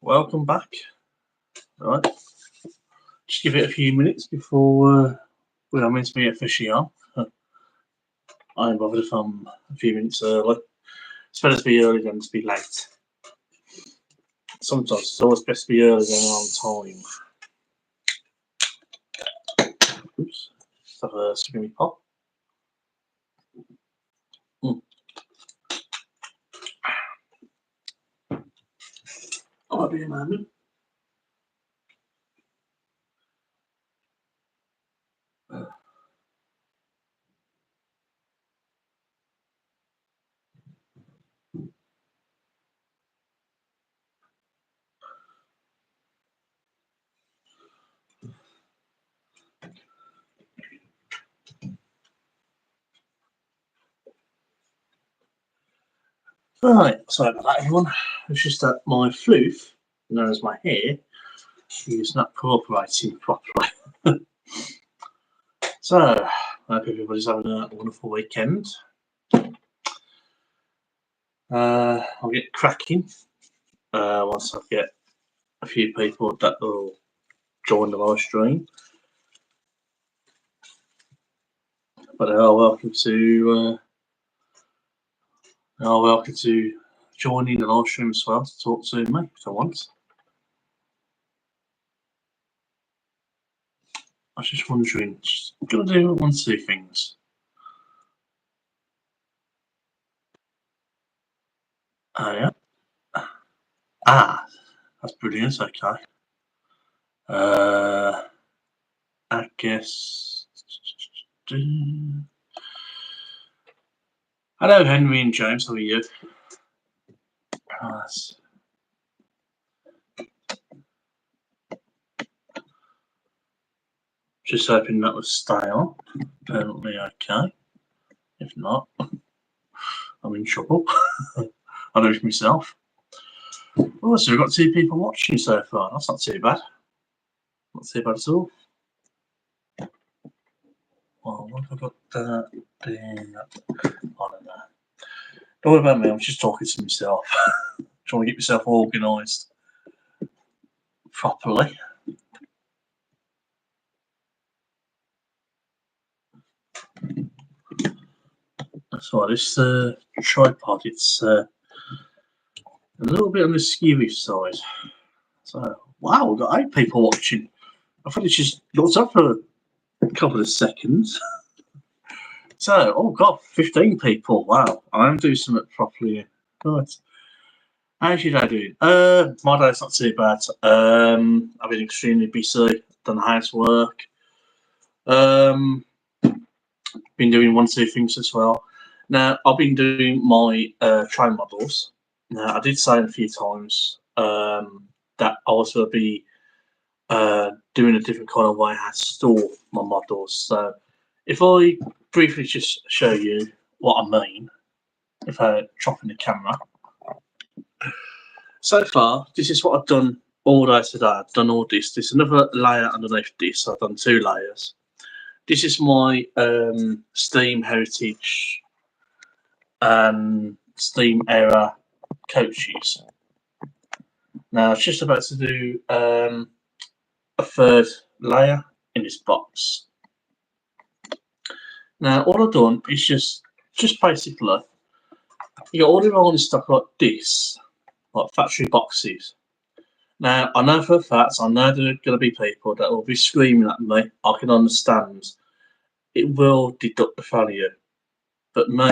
welcome back. All right, just give it a few minutes before we're meant to be officially on. I ain't bothered if I'm a few minutes early. It's better to be early than to be late. Sometimes it's always best to be early than on time. Oops, let's have a spinny pop. I'll be a moment. Right, sorry about that, everyone. It's just that my floof, known as my hair, is not cooperating properly. So, I hope everybody's having a wonderful weekend. I'll get cracking once I get a few people that will join the live stream. But they are welcome to join in the live stream as well to talk to me if they want. I was just wondering, I'm gonna do one or two things. Yeah. That's brilliant. Okay. I guess. Hello, Henry and James. How are you? Just hoping that was stay on. Apparently, okay. If not, I'm in trouble. I know it's myself. Oh, so we've got 2 people watching so far. That's not too bad. Not too bad at all. Well, what have I got doing? I don't know. Don't worry about me. I'm just talking to myself. Trying to get myself organised properly. So this tripod, it's a little bit on the skewy side. So wow, we've got 8 people watching. I thought it just looked up for a couple of seconds. So, oh god, 15 people. Wow, I am doing something properly. Right. How's your day doing? My day's not too bad. I've been extremely busy, done housework. Been doing 1 or 2 things as well. Now, I've been doing my train models. Now, I did say a few times that I was going to be doing a different kind of way how to store my models. So, if I briefly just show you what I mean, if I drop in the camera. So far, this is what I've done all day today. I've done all this. There's another layer underneath this. I've done 2 layers. This is my Steam Heritage and Steam Era coaches. Now, I was just about to do a 3rd layer in this box. Now, all I've done is just basically, you got all the rolling stock like this, like factory boxes. Now, I know for a fact, I know there are going to be people that will be screaming at me. I can understand. It will deduct the value. But me,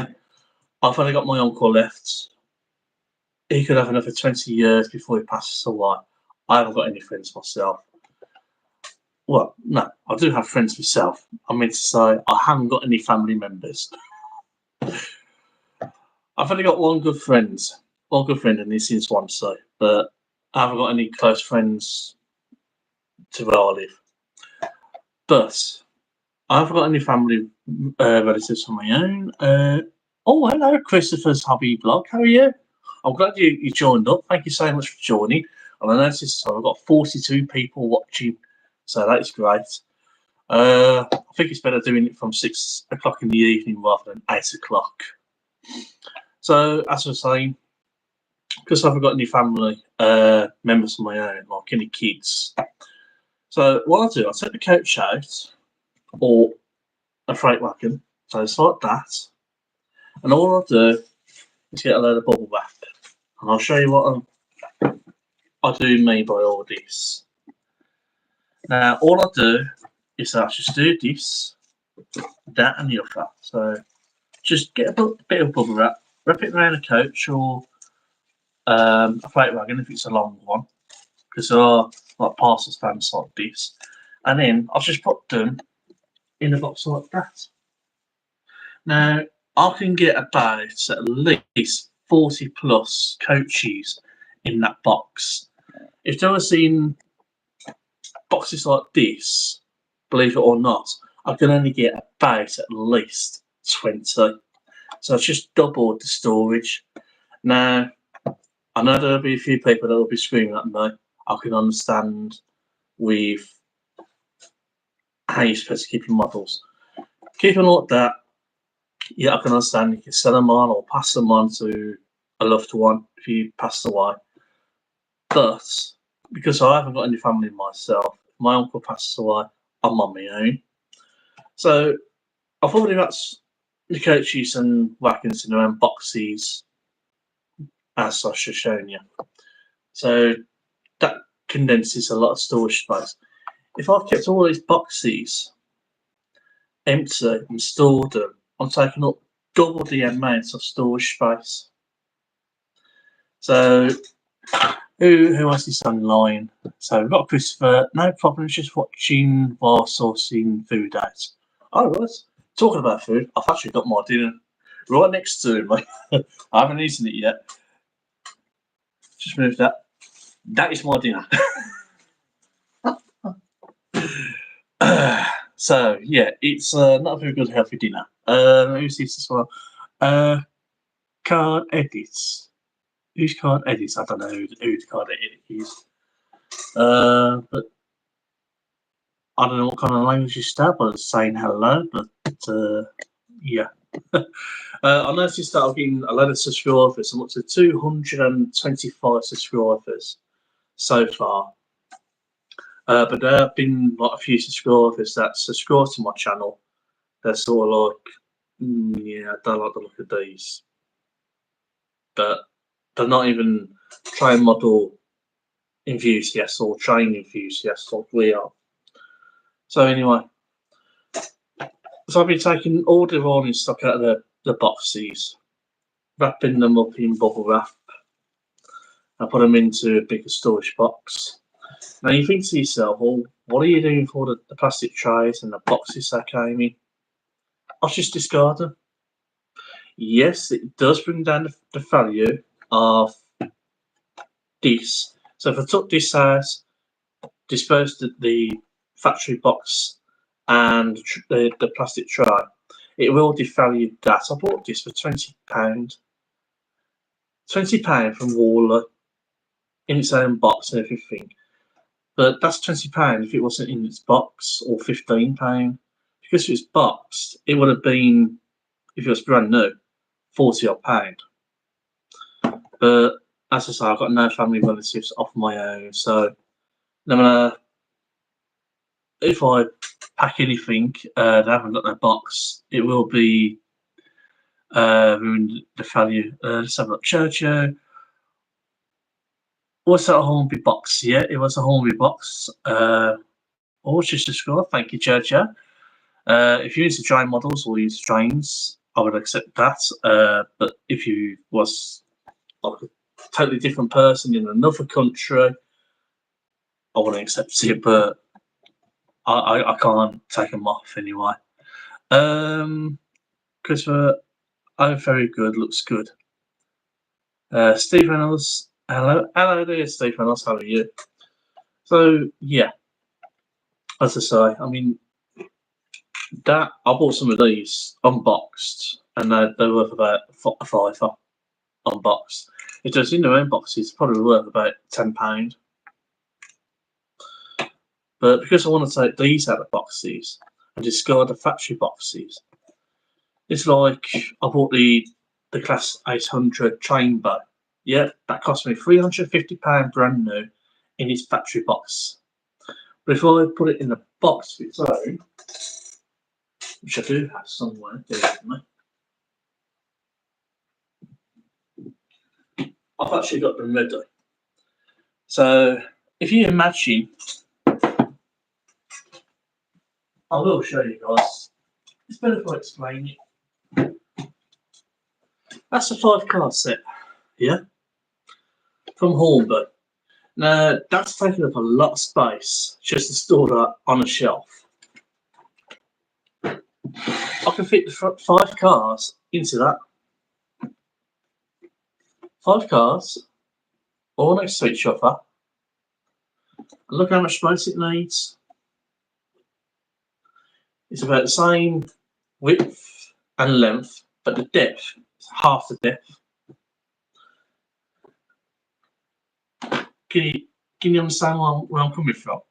I've only got my uncle left. He could have another 20 years before he passes away. I haven't got any friends myself. Well, no, I do have friends myself. I mean to say, I haven't got any family members. I've only got one good friend, and he's in Swansea, but I haven't got any close friends to where I live. But I haven't got any family relatives of my own. Oh, hello, Christopher's Hobby Blog. How are you? I'm glad you joined up. Thank you so much for joining. And I noticed I've got 42 people watching, so that is great. I think it's better doing it from 6 o'clock in the evening rather than 8 o'clock. So, as I was saying, because I haven't got any family members of my own, like any kids. So what I do, I take the coach out or a freight wagon, so it's like that, and all I do is get a load of bubble wrap, and I'll show you what I do mean by all this. Now, all I do is I just do this, that, and the other. So just get a bit of bubble wrap it around a coach or a freight wagon if it's a long one, because there are like parcel stands like this, and then I'll just put them in a box like that. Now I can get about at least 40 plus coaches in that box. If there was in boxes like this, believe it or not, I can only get about at least 20. So it's just doubled the storage. Now, I know there'll be a few people that will be screaming at me. I can understand with how you're supposed to keep your models. Keep them like that. Yeah, I can understand you can sell them on or pass them on to a loved one if you pass away. But because I haven't got any family myself, if my uncle passes away, I'm on my own. So I've already got the coaches and wagons in their own boxes, as I've just shown you. So that condenses a lot of storage space. If I've kept all these boxes empty and stored them, I'm taking up double the amount of storage space. So who else is online? So we've got Christopher. No problem, just watching while sourcing food out. Oh, right. Talking about food, I've actually got my dinner right next to me. I haven't eaten it yet. Just move that. That is my dinner. So yeah, it's not a very good healthy dinner. Who's this as well? Card edits. Who's card edits? I don't know who the card edit is. But I don't know what kind of language you start, but it's saying hello. But yeah. I noticed that I've been a lot of subscribers. I'm up to 225 subscribers so far. But there have been like a few subscribers that subscribe to my channel. They're sort of like, yeah, I don't like the look of these. But they're not even train model enthusiasts or train enthusiasts like we are. So anyway, so I've been taking all the rolling stock out of the boxes, wrapping them up in bubble wrap, and put them into a bigger storage box. Now you think to yourself, well, what are you doing for the plastic trays and the boxes that came in? I'll just discard them. Yes, it does bring down the value of this. So if I took this out, disposed of the factory box and the plastic tray, it will devalue that. I bought this for £20. £20 from Waller in its own box and everything. But that's £20 if it wasn't in its box, or £15. Because if it's boxed, it would have been, if it was brand new, £40 odd. But as I say, I've got no family relatives of my own, so no matter if I pack anything that haven't got their box, it will be ruined the value. Let's have a look. Jojo. Was that a Hornby box? Yeah, it was a Hornby box. Just subscribe. Thank you, Jojo. If you're into train models or use trains, I would accept that. But if you was like a totally different person in another country, I wouldn't accept it. But I can't take them off anyway. Christopher, oh, very good. Looks good. Steve Reynolds, hello there, Steve Reynolds. How are you? So yeah, as I say, I mean that I bought some of these unboxed, and they're worth about a fiver unboxed. If they're in their own boxes, it's probably worth about £10. But because I want to take these out of boxes and discard the factory boxes, it's like I bought the Class 800 train bow. Yeah, that cost me £350 brand new in its factory box. But if I put it in a box of its own, which I do have somewhere, I've actually got them ready. So if you imagine, I will show you guys. It's better if I explain it. That's a 5-card set, yeah, from Hornby. Now that's taking up a lot of space just to store that on a shelf. I can fit the 5 cars into that. 5 cars, all next to each other. And look how much space it needs. It's about the same width and length, but the depth is half the depth. Can you understand where I'm coming from?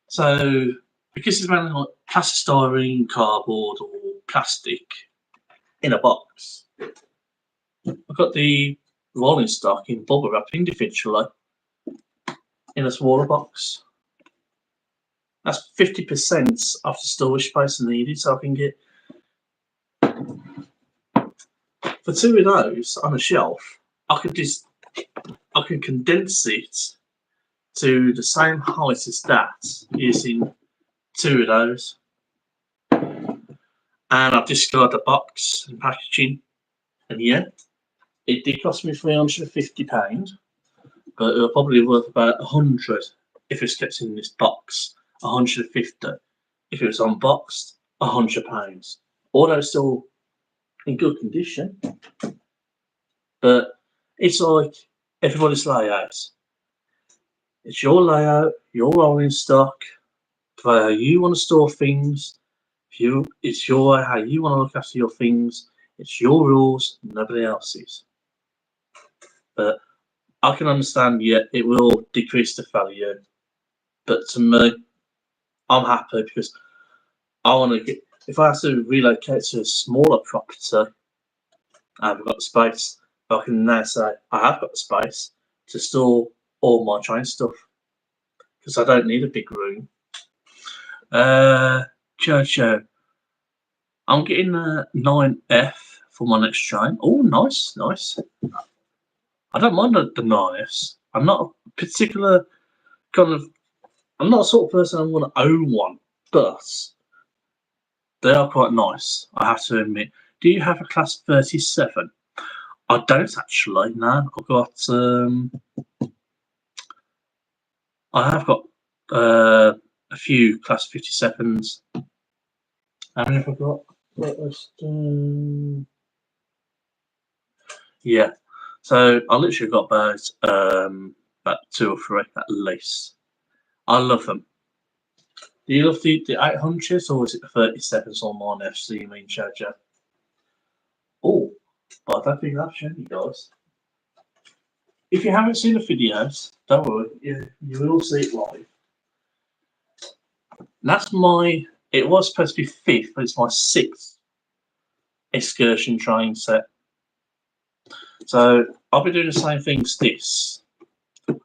So, because it's mainly like polystyrene, cardboard, or plastic in a box, I've got the rolling stock in bubble wrap individually in a smaller box. That's 50% of the storage space needed, so I can get for 2 of those on a shelf. I can condense it to the same height as that using 2 of those. And I've discarded the box and packaging, and yeah, it did cost me £350, but it'll probably be worth about 100 if it's kept in this box, 150 if it was unboxed, £100. Although still in good condition, but it's like everybody's layout. It's your layout, your rolling stock, how you want to store things. It's your way how you want to look after your things. It's your rules, nobody else's. But I can understand, yeah, it will decrease the value. But to me, I'm happy because I want to get. If I have to relocate to a smaller property, I haven't got the space. But I can now say I have got the space to store all my train stuff because I don't need a big room. Jojo, I'm getting a 9F for my next train. Oh, nice. I don't mind the 9Fs. I'm not a particular kind of. I'm not a sort of person I want to own one, but they are quite nice, I have to admit. Do you have a class 37? I don't actually. No, I've got. I have got a few class 57s. How many have I got? Yeah. So I literally got about 2 or 3 at least. I love them. Do you love the 800s or is it the 37s on 9Fs? You mean, Jojo? Oh, but I don't think I've shown you guys. If you haven't seen the videos, don't worry, you will see it live. And that's my. It was supposed to be 5th, but it's my 6th excursion train set. So I'll be doing the same thing as this.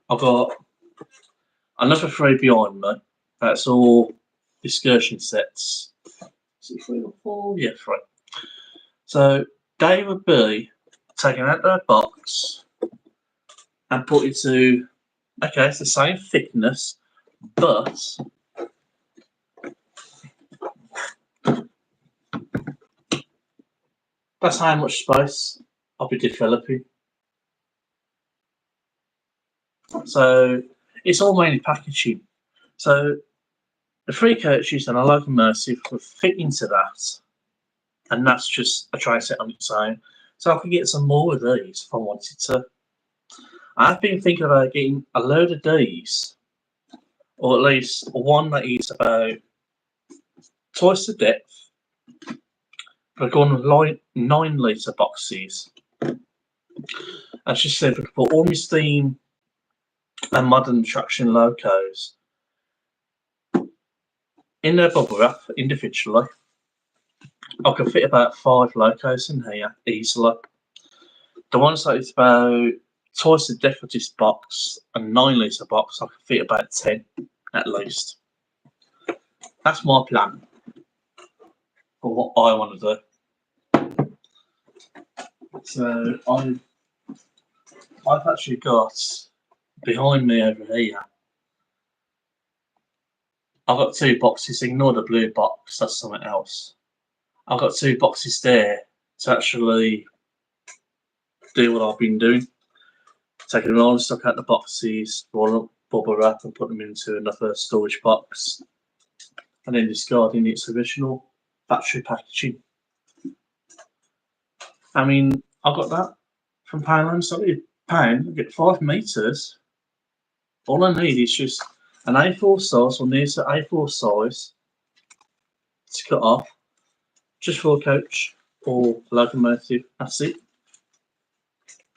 I've got another 3 behind me. That's all excursion sets. Is it 3 or 4? Yeah, 3. So they would be taken out of their box and put into. Okay, it's the same thickness, but that's how much space I'll be developing. So it's all mainly packaging. So the 3 coaches and a Logan Mercy would fit into that, and that's just a try set on its own. So I could get some more of these if I wanted to. I've been thinking about getting a load of these, or at least one that is about twice the depth, but on 9-litre boxes. As you said, we could put all my Steam and Modern Attraction locos in their bubble wrap individually. I can fit about 5 locos in here easily. the ones that is about twice the depth of this box, a 9 litre box, I can fit about 10 at least. That's my plan for what I want to do. So I've actually got behind me over here. I've got 2 boxes. Ignore the blue box. That's something else. I've got 2 boxes there to actually do what I've been doing. Taking them all and stuck out the boxes, roll up, bubble wrap, and put them into another storage box, and then discarding its original factory packaging. I mean, I got that from Poundland. Sorry, Pound. I get 5 meters. All I need is just an A4 size or near to A4 size to cut off, just for a coach or locomotive. That's it.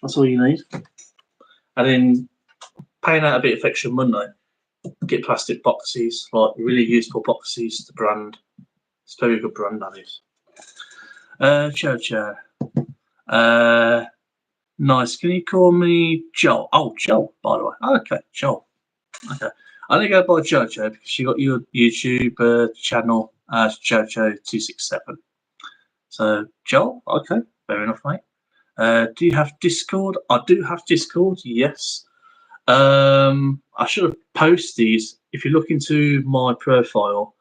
That's all you need. And then paying out a bit of extra money, get plastic boxes, like really useful boxes. The brand, it's a very good brand, that is. Jojo. Nice. Can you call me Joel? Oh, Joel, by the way. Okay, Joel. Okay. I only go by Jojo because you got your YouTube channel as Jojo267. So, Joel, okay, fair enough, mate. Do you have Discord? I do have Discord, yes. I should have posted, if you look into my profile,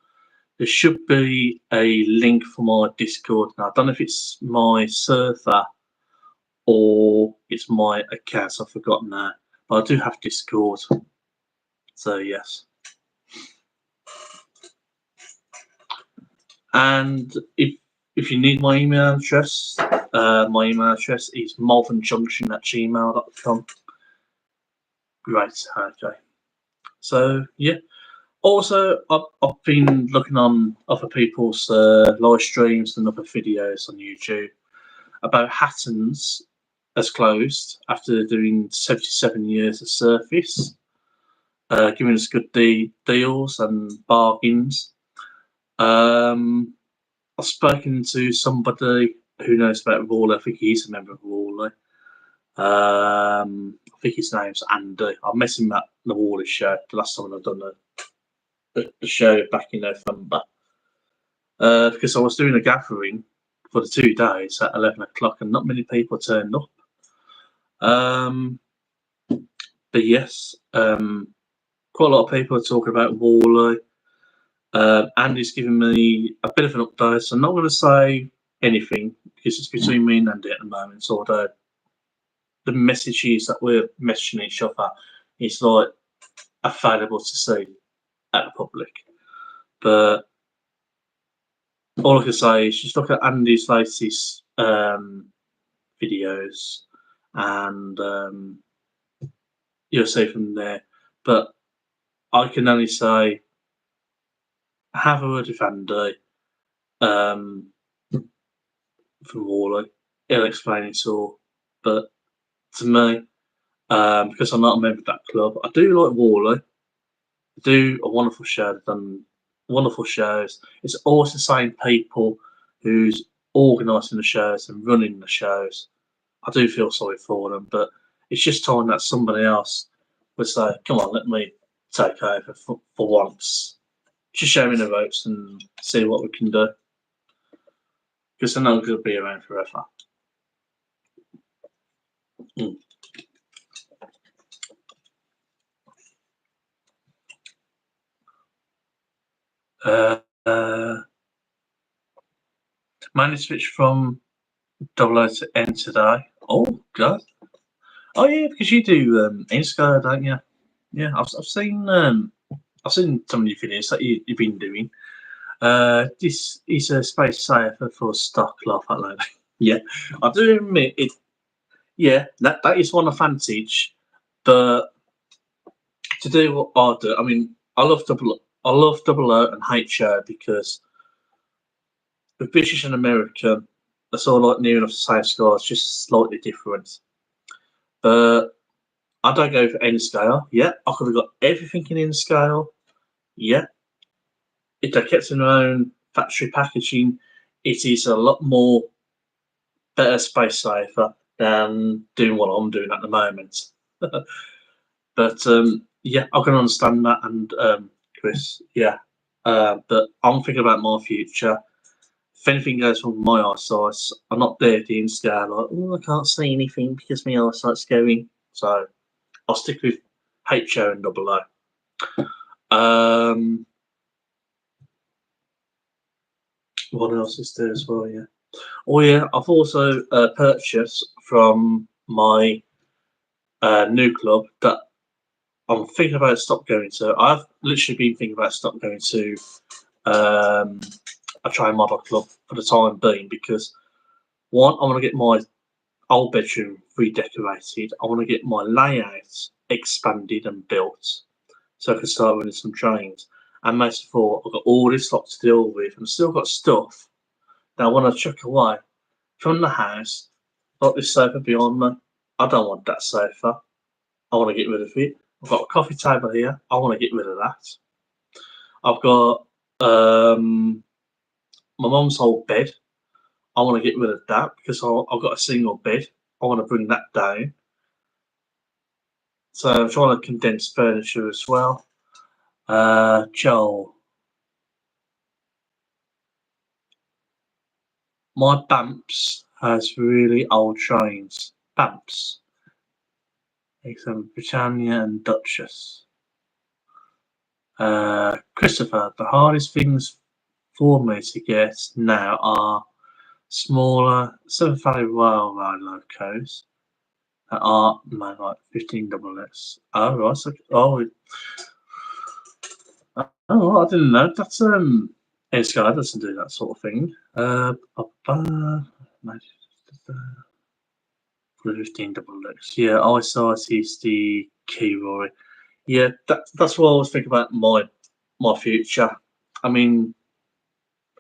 there should be a link for my Discord. Now, I don't know if it's my server or it's my account, I've forgotten that. But I do have Discord. So, yes. And if you need my email address is malvernjunction@gmail.com. Great, okay. So, yeah. Also, I've been looking on other people's live streams and other videos on YouTube about Hatton's has closed after doing 77 years of service, giving us good deals and bargains. I've spoken to somebody who knows about Rawley. I think he's a member of Rawley. I think his name's Andy. I met him at the Rawley show the last time I've done the show back in November. Because I was doing a gathering for the 2 days at 11 o'clock and not many people turned up. But yes, quite a lot of people are talking about Rawley. Andy's giving me a bit of an update, so I'm not going to say anything because it's between me and Andy at the moment. So the messages that we're messaging each other is like available to see at the public. But all I can say is just look at Andy's latest videos and you'll see from there. But I can only say, have a word with Andy from Rawley. He'll explain it all. But to me, because I'm not a member of that club, I do like Rawley. They do a wonderful show. They've done wonderful shows. It's always the same people who's organising the shows and running the shows. I do feel sorry for them, but it's just time that somebody else would say, come on, let me take over for once. Just show me the ropes and see what we can do. Because they're not going to be around forever. Managed to switch from double to N today. Oh, God. Oh, yeah, because you do Inscar, don't you? Yeah, I've seen some of your videos that you've been doing. This is a space saver for stock cloth. Yeah, I do admit it. Yeah, that is one advantage, but to do what I do, I mean, I love double O and HO because with British and American, that's all like near enough the same scale. It's just slightly different. But I don't go for N scale. Yeah, I could have got everything in N scale. Yeah, if they kept in their own factory packaging, it is a lot more better space saver. than doing what I'm doing at the moment. But yeah, I can understand that, and Chris, yeah. But I'm thinking about my future. If anything goes wrong with my eyesight, I'm not there to scare like, oh, I can't see anything because my eyesight's going. So I'll stick with HO and double O. What else is there as well? Yeah. Oh yeah, I've also purchased from my new club that I'm thinking about stop going to. I've literally been thinking about stop going to a try model club for the time being because one, I want to get my old bedroom redecorated. I want to get my layout expanded and built so I can start running some trains. And most of all, I've got all this lot to deal with and still got stuff that I want to chuck away from the house. Like this sofa behind me. I don't want that sofa. I want to get rid of it. I've got a coffee table here. I want to get rid of that. I've got my mum's old bed. I want to get rid of that because I've got a single bed. I want to bring that down. So I'm trying to condense furniture as well. Joel. My Bamps has really old trains. Bamps. Example Britannia and Duchess. Christopher, the hardest things for me to get now are smaller Southern Valley Railway locos that are like 15SS. Oh right, so, I didn't know. That's Sky doesn't do that sort of thing. 15SS. Yeah, eyesight is the key, Rory. Yeah, that's what I was thinking about my future. I mean,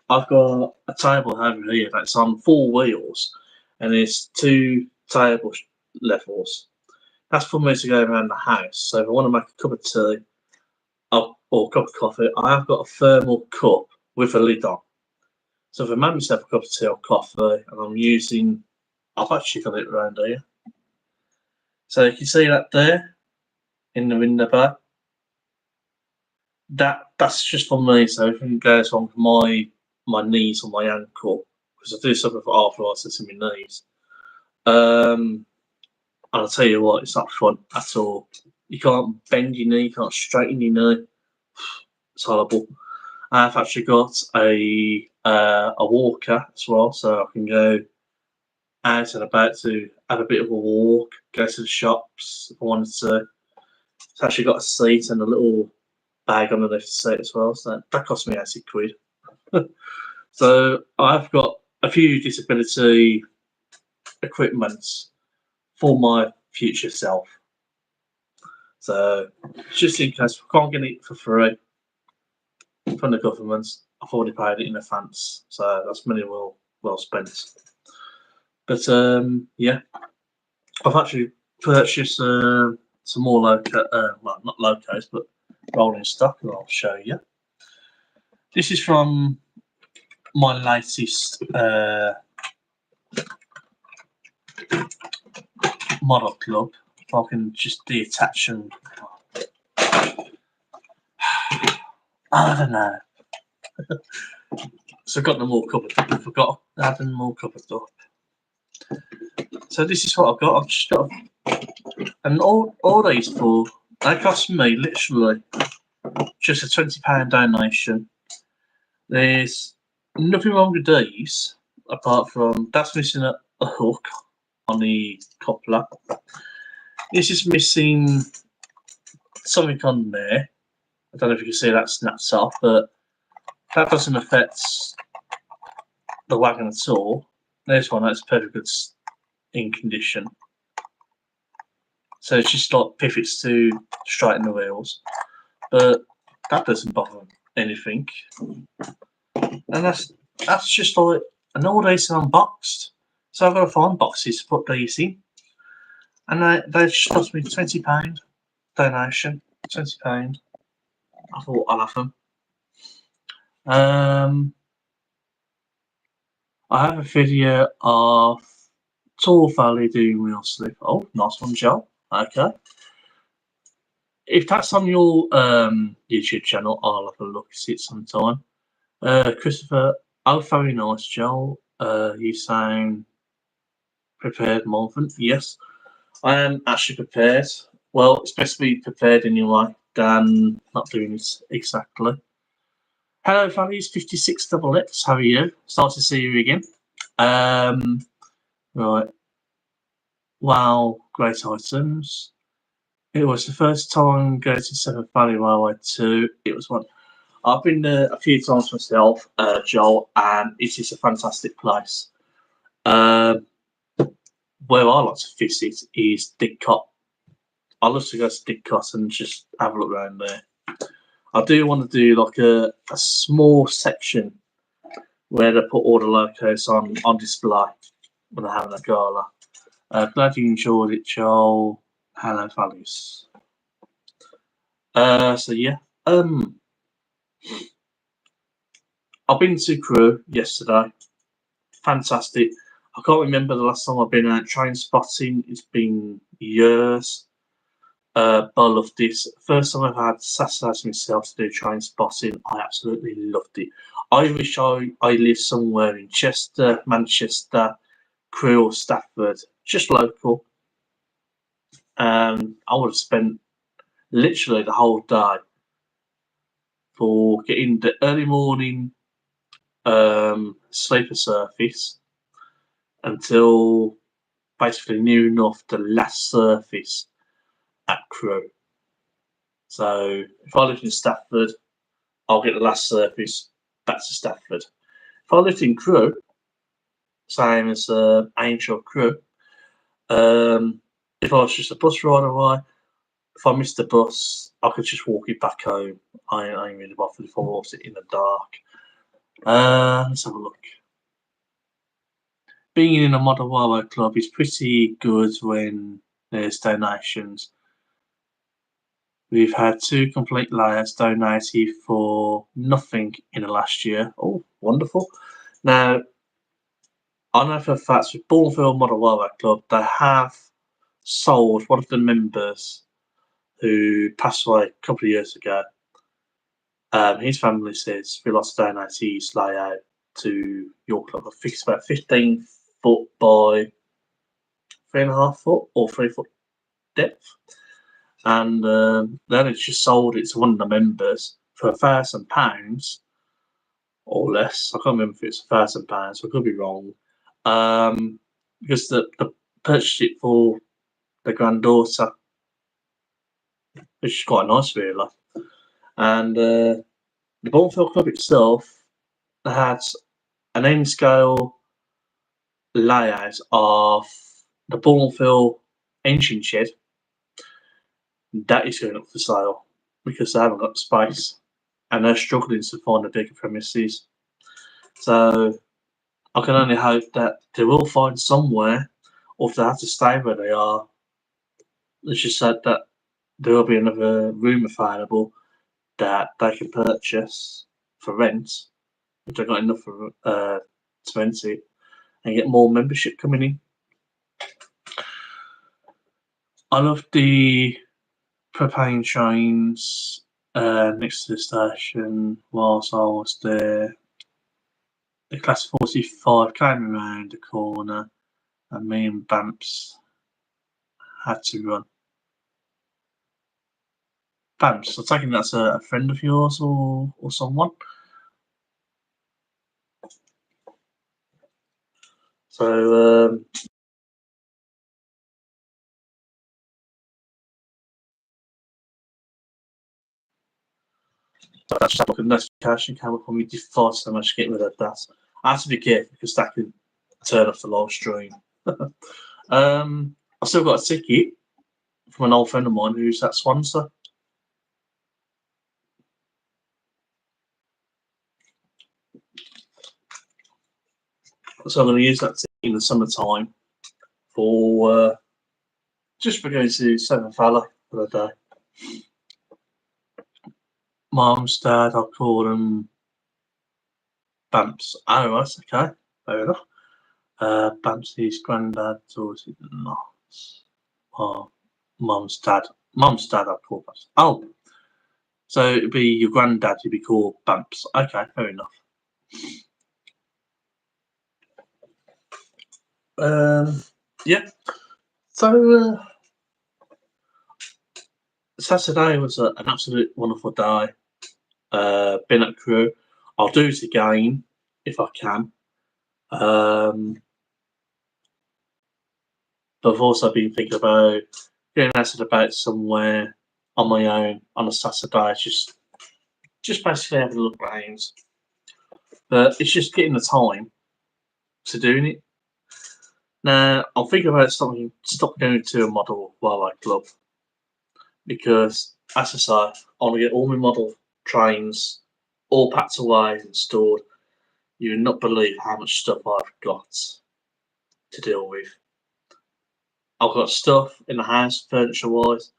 I've got a table over here that's on 4 wheels, and there's 2 table levels. That's for me to go around the house. So if I want to make a cup of tea or a cup of coffee, I have got a thermal cup with a lid on. So if I make myself a cup of tea or coffee, and I've actually got it around here. So you can see that there in the window bar. That's just for me. So if it goes wrong with my knees or my ankle, because I do suffer from arthritis in my knees. And I'll tell you what, it's not fun at all. You can't bend your knee, you can't straighten your knee. It's horrible. I've actually got a walker as well, so I can go out and about to have a bit of a walk, go to the shops if I wanted to. It's actually got a seat and a little bag underneath the seat as well, so that cost me £80. So I've got a few disability equipment for my future self. So just in case I can't get it for free from the government, I've already paid it in advance, so that's money well spent. But yeah, I've actually purchased some more well, not locos, but rolling stock, and I'll show you. This is from my latest model club. If I can just detach and I don't know. So I've got them all covered up. I forgot I had them all covered up. So this is what I've got. I've just got, and all these four, they cost me literally just a £20 donation. There's nothing wrong with these apart from that's missing a hook on the coupler. This is missing something on there. I don't know if you can see that snaps off, but that doesn't affect the wagon at all. There's one that's perfectly good in condition. So it's just like pivots to straighten the wheels, but that doesn't bother anything. And that's just like, and all these are unboxed. So I've got to find boxes to put these in. And they just cost me £20 donation. £20. I thought I'll have them. I have a video of Tall Valley doing real sleep. Oh, nice one, Joe. Okay. If that's on your YouTube channel, I'll have a look at it sometime. Christopher, oh, very nice, Joel. You sound prepared, Marvin. Yes, I am actually prepared. Well, it's best to be prepared anyway than not doing it exactly. Hello, values 56 double X. How are you? It's nice to see you again. Right. Wow, great items. It was the first time going to Seventh Valley Railway 2. It was one. I've been there a few times myself, Joel, and it is a fantastic place. Where I like to visit is Didcot. I love to go to Didcot and just have a look around there. I do want to do like a small section where they put all the locos on display when they're having a gala. Glad you enjoyed it, Joel. Hello, values. So yeah, I've been to Crewe yesterday. Fantastic. I can't remember the last time I've been out train spotting. It's been years. But I loved this. First time I've had Saturdays myself to do train spotting. I absolutely loved it. I wish I lived somewhere in Chester, Manchester, Crewe, or Stafford, just local. I would have spent literally the whole day for getting the early morning sleeper service until basically near enough the last service at Crewe. So if I lived in Stafford, I'll get the last service back to Stafford. If I lived in Crewe, same as Angel Crewe, if I was just a bus rider away, if I missed the bus, I could just walk it back home. I ain't really bothered if I walked it in the dark. Let's have a look. Being in a model railway club is pretty good when there's donations. We've had 2 complete layers donated for nothing in the last year. Oh, wonderful. Now, I know for a fact with Bourneville Model Railway Club, they have sold one of the members who passed away a couple of years ago. His family says we lost to donate his layout to your club. I think it's about 15 foot by 3.5 foot or 3 foot depth. And then it's just sold it to one of the members for £1,000 or less. I can't remember if it's £1,000. I could be wrong. Because the purchased it for the granddaughter, which is quite nice, really. And the Bourneville Club itself had an end scale layout of the Bourneville engine shed. That is going up for sale because they haven't got the space and they're struggling to find a bigger premises. So I can only hope that they will find somewhere, or if they have to stay where they are, it's just said that there will be another room available that they can purchase for rent if they've got enough to rent it and get more membership coming in. I love the propane trains next to the station whilst I was there. The Class 45 came around the corner and me and Bamps had to run. Bamps, I'm taking that's a friend of yours or someone. So that's just like a notification came up on my device so much to get rid of that. I have to be careful because that could turn off the live stream. I still got a ticket from an old friend of mine who's at Swansea. So I'm going to use that in the summertime for just for going to Seventh Valley for the day. Mum's dad, I'll call them Bamps. Oh, right, okay, fair enough. Bamsey's granddad, or is it not? Or mum's dad. Mum's dad, I'd call Bamps. Oh, so it'd be your granddad, you'd be called Bamps. Okay, fair enough. Yeah. So Saturday was an absolute wonderful day. Been at Crewe. I'll do it again if I can. But I've also been thinking about getting out and about somewhere on my own on a Saturday, just basically having a look around. But it's just getting the time to doing it. Now I'm thinking about stop going to a model wildlife club because, as I say, I want to get all my model trains all packed away and stored. You would not believe how much stuff I've got to deal with. I've got stuff in the house, furniture wise,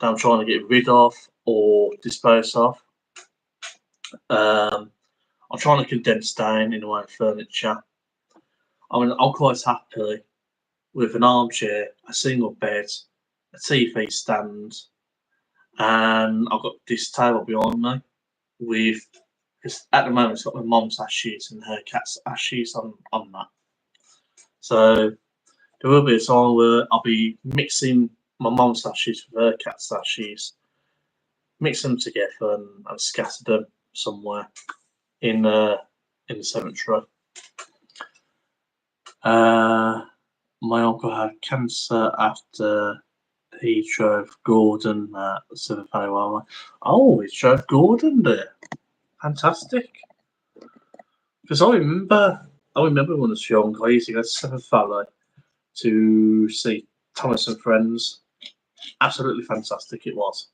that I'm trying to get rid of or dispose of. I'm trying to condense down in the way of furniture. I mean, I'm quite happy with an armchair, a single bed, a TV stand, and I've got this table behind me with, because at the moment it's got my mum's ashes and her cat's ashes on that. So there will be a time where I'll be mixing my mum's ashes with her cat's ashes, mix them together and scatter them somewhere in the cemetery. My uncle had cancer after he drove Gordon at Southern Valley Wildlife. Oh, he drove Gordon there. Fantastic. Because I remember when I was young, I used to go to Southern Valley to see Thomas and Friends. Absolutely fantastic it was.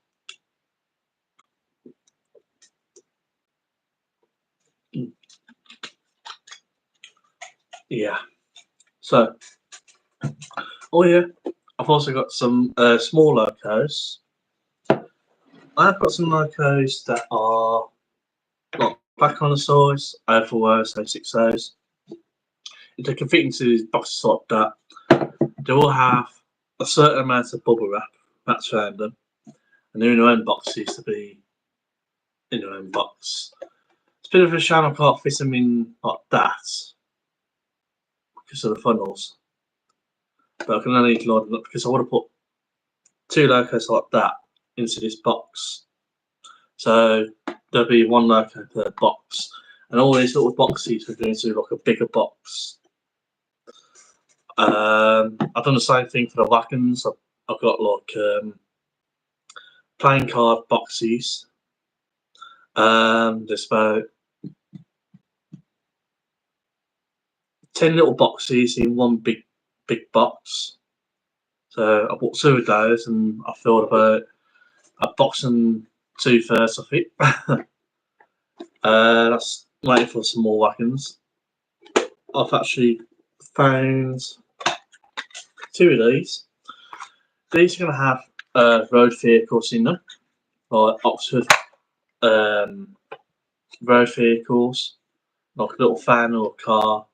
Yeah. So, oh yeah, I've also got some small locos. I've got some locos that are like back on the size, A4Os, A6Os. If they can fit into boxes like that, they will have a certain amount of bubble wrap wrapped around them, and they're in their own boxes to be in their own box. It's a bit of a shame I can't fit them in like that because of the funnels, but I can only line them up because I want to put two locos like that into this box. So there'll be one loco per box, and all these little boxes are going to like a bigger box. I've done the same thing for the wagons. I've got like playing card boxes. There's about 10 little boxes in one big box. So I bought two of those, and I filled about a box and 2/3 of it. That's waiting for some more wagons. I've actually found two of these. These are going to have road vehicles in them, like Oxford road vehicles, like a little van or a car.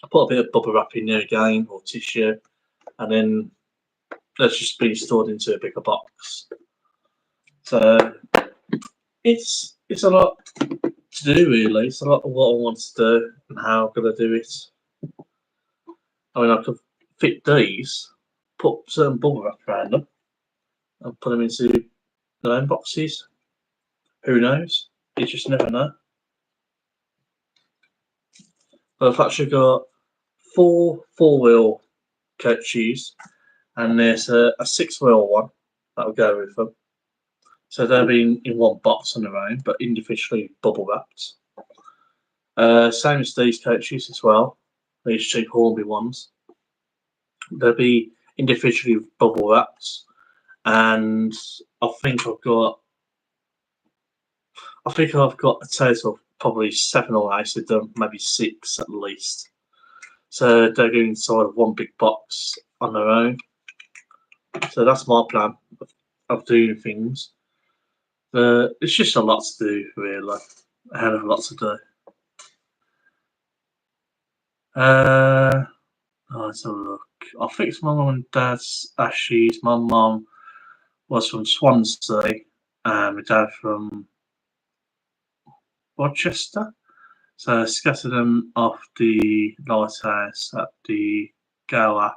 I put a bit of bubble wrap in there again, or tissue, and then that's just been stored into a bigger box. So it's a lot to do really. It's a lot of what I want to do and how I'm gonna do it. I mean, I could fit these, put certain bubble wrap around them, and put them into their own boxes. Who knows? You just never know. But I've actually got four-wheel coaches, and there's a six-wheel one that will go with them. So they'll be in one box on their own, but individually bubble wrapped. Same as these coaches as well. These cheap Hornby ones. They'll be individually bubble wrapped, and I think I've got a total of probably 7 or 8 of them, maybe 6 at least. So they're going inside of one big box on their own. So that's my plan of doing things. It's just a lot to do, really. A hell of a lot to do. Let's have a look. I think it's my mum and dad's Ashes. My mum was from Swansea, and my dad from Rochester. So I scattered them off the lighthouse at the Gower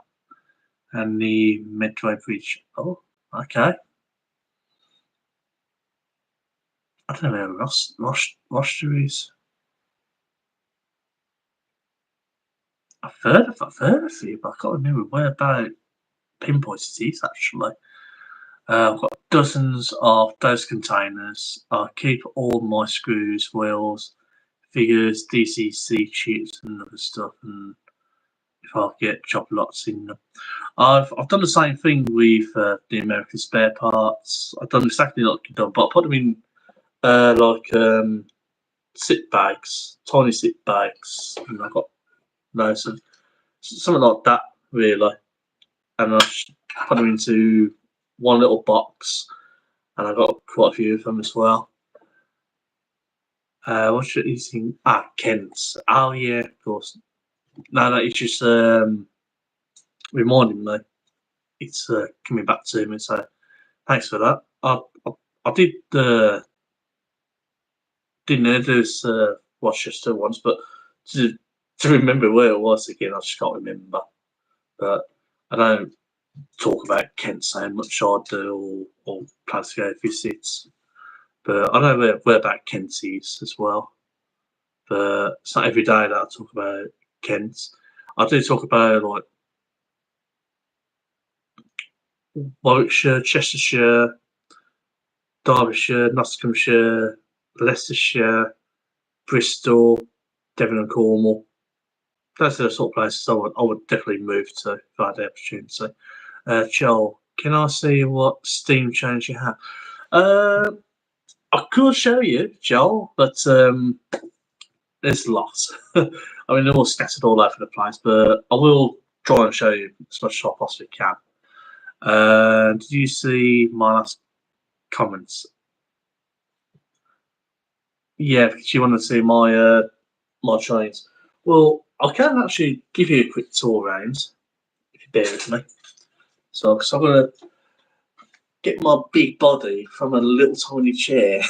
and the Medway Bridge. Oh, okay. I don't know where Rochester is. I've heard of it, but I can't remember where about pinpoint it is actually. I've got dozens of those containers. I keep all my screws, wheels, figures, DCC chips, and other stuff. And if I get job lots in them, I've done the same thing with the American spare parts. I've done exactly like you've done, but I put them in zip bags, tiny zip bags, and I've got those and something like that really. And I just put them into one little box, and I got quite a few of them as well. What should you think? Kent's. Oh yeah, of course. No, it's just reminding me. It's coming back to me. So thanks for that. I did didn't know there's Rochester once, but to remember where it was again, I just can't remember. But I don't talk about Kent so much. I do or plan to go visits. But I know where about Kent is as well. But it's not every day that I talk about Kent. I do talk about like Warwickshire, Chestershire, Derbyshire, Nottinghamshire, Leicestershire, Bristol, Devon and Cornwall. Those are the sort of places I would definitely move to if I had the opportunity. Joel, can I see what steam change you have? I could show you, Joel, but there's lots. I mean, they're all scattered all over the place, but I will try and show you as much as I possibly can. Did you see my last comments? Yeah, because you want to see my my trains. Well, I can actually give you a quick tour around if you bear with me. So, because I'm gonna get my big body from a little tiny chair.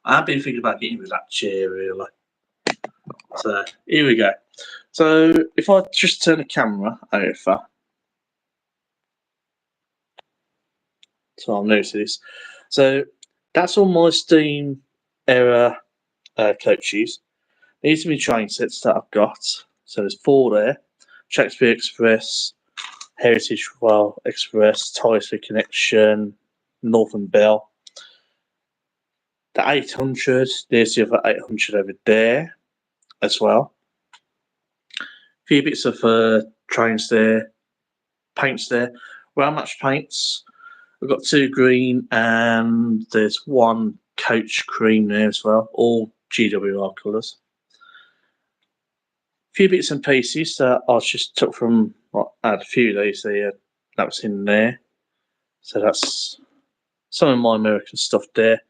I've been thinking about getting with that chair really. So here we go. So if I just turn the camera over, so I'm new to this. So that's all my Steam era coaches. These are my train sets that I've got. So there's 4 there: Shakespeare Express, Heritage Rail Express, Tysley Connection, Northern Bell. The 800, there's the other 800 over there as well. A few bits of trains there, paints there. Well matched paints. We've got 2 green and there's 1 coach cream there as well, all GWR colours. A few bits and pieces that I just took from, I had a few of these there, that was in there. So that's some of my American stuff there.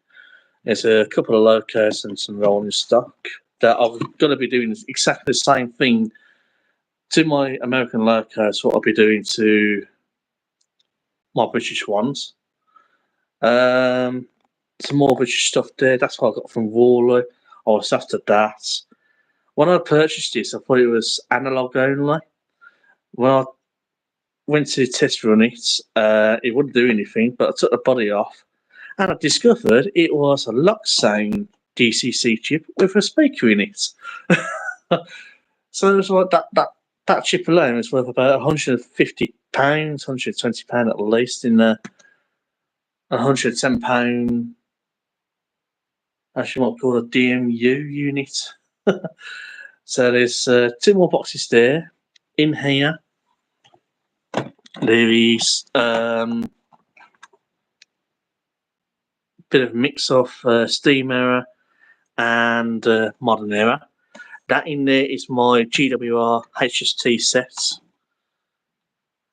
There's a couple of locos and some rolling stock that I'm going to be doing exactly the same thing to my American locos, what I'll be doing to my British ones. Some more British stuff there. That's what I got from Worley. I was after that. When I purchased this, I thought it was analog only. When I went to test run it wouldn't do anything, but I took the body off and I discovered it was a Luxane DCC chip with a speaker in it. So it was like that chip alone was worth about £150, £120 at least in a £110. Actually, might call a DMU unit. So there's 2 more boxes there. In here, there is bit of mix of Steam era and modern era. That in there is my GWR HST sets,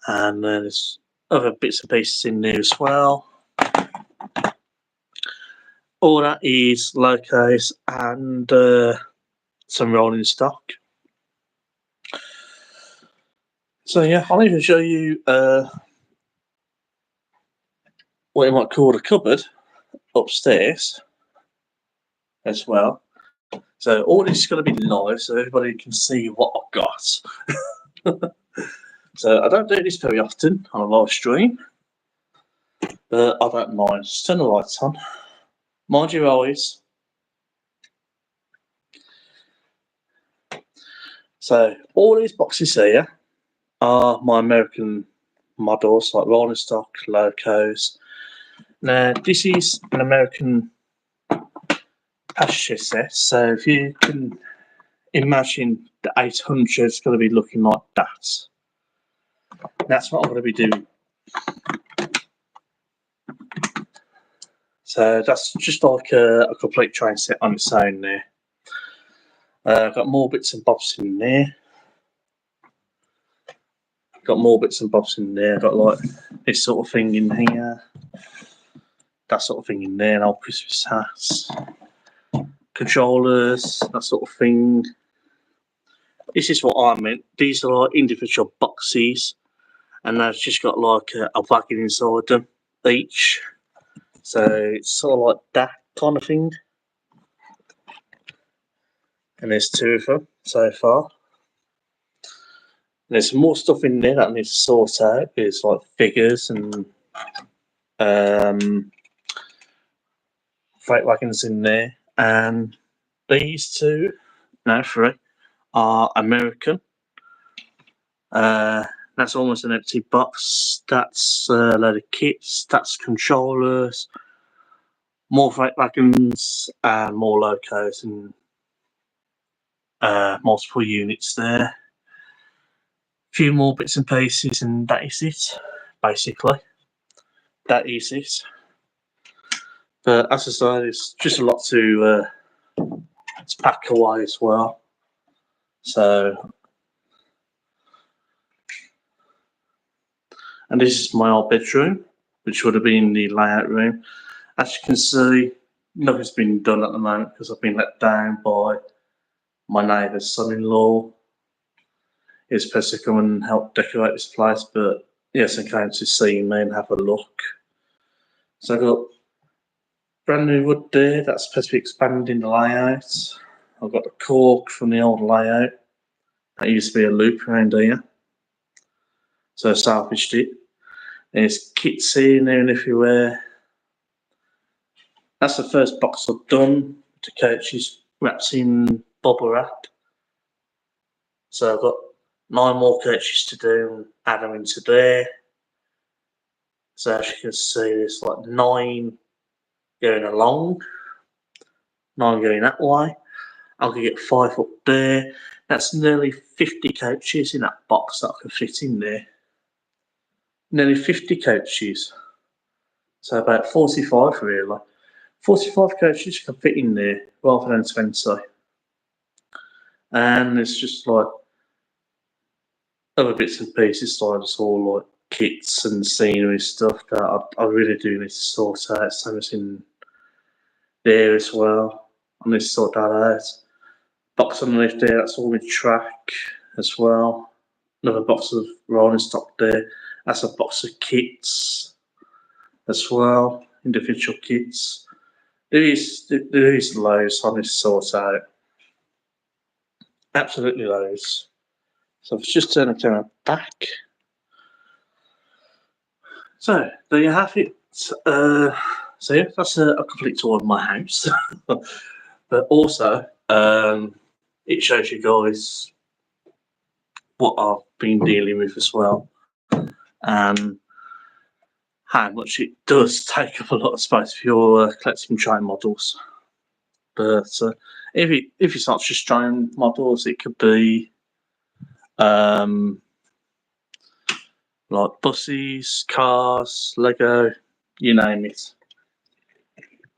and there's other bits and pieces in there as well. All that is locos and some rolling stock. So yeah, I'll even show you what you might call a cupboard upstairs as well. So all this is going to be live, so everybody can see what I've got. So I don't do this very often on a live stream, but I don't mind. Just turn the lights on. Mind your eyes. So all these boxes here are my American models, like rolling stock, locos. Now this is an American pasture set, so if you can imagine the 800 is going to be looking like that. That's what I'm going to be doing. So that's just like a complete train set on its own there. I've got more bits and bobs in there. Got more bits and bobs in there. Got like this sort of thing in here. That sort of thing in there. An old Christmas hats. Controllers. That sort of thing. This is what I meant. These are like individual boxes. And they've just got like a wagon inside them each. So it's sort of like that kind of thing. And there's 2 of them so far. There's more stuff in there that I need to sort out. There's like figures and freight wagons in there. And these 2, no 3, are American. That's almost an empty box. That's a load of kits. That's controllers. More freight wagons and more locos and multiple units there. Few more bits and pieces, and that is it. Basically, that is it. But as I say, it's just a lot to pack away as well. So, and this is my old bedroom, which would have been the layout room. As you can see, nothing's been done at the moment because I've been let down by my neighbour's son-in-law. He was supposed to come and help decorate this place, but he hasn't came to see me and have a look. So I've got brand new wood there. That's supposed to be expanding the layout. I've got the cork from the old layout. That used to be a loop around here. So I salvaged it. There's kits here and there and everywhere. That's the first box I've done. The coaches wrapped in bubble wrap. So I've got 9 more coaches to do and add them into there. So as you can see, there's like 9 going along, 9 going that way. I could get 5 up there. That's nearly 50 coaches in that box that I can fit in there. Nearly 50 coaches. So about 45 really. 45 coaches can fit in there rather than 20. And it's just like other bits and pieces, like it's all like kits and scenery stuff that I really do need to sort out. Something's in there as well. I need to sort that out. Box underneath there, that's all in track as well. Another box of rolling stock there. That's a box of kits as well, individual kits. There is loads I need to sort out. Absolutely loads. So let's just turn the camera back. So there you have it. So yeah, that's a complete tour of my house. But also, it shows you guys what I've been dealing with as well, and how much it does take up a lot of space if you're collecting train models. But if it's not just train models, it could be like buses, cars, Lego, you name it.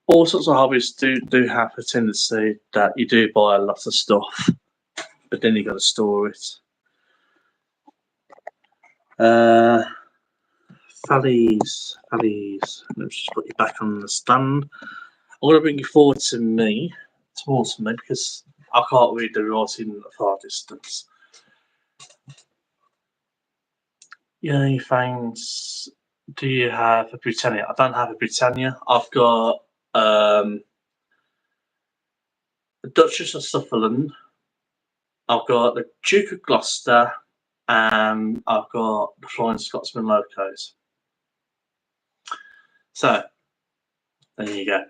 All sorts of hobbies do have a tendency that you do buy a lot of stuff, but then you got to store it. Fallies. Let's just put you back on the stand. I'm going to bring you forward to me, towards me, because I can't read the writing at far distance. Yeah, thanks. Do you have a Britannia? I don't have a Britannia. I've got the Duchess of Sutherland. I've got the Duke of Gloucester, and I've got the Flying Scotsman locos. So there you go.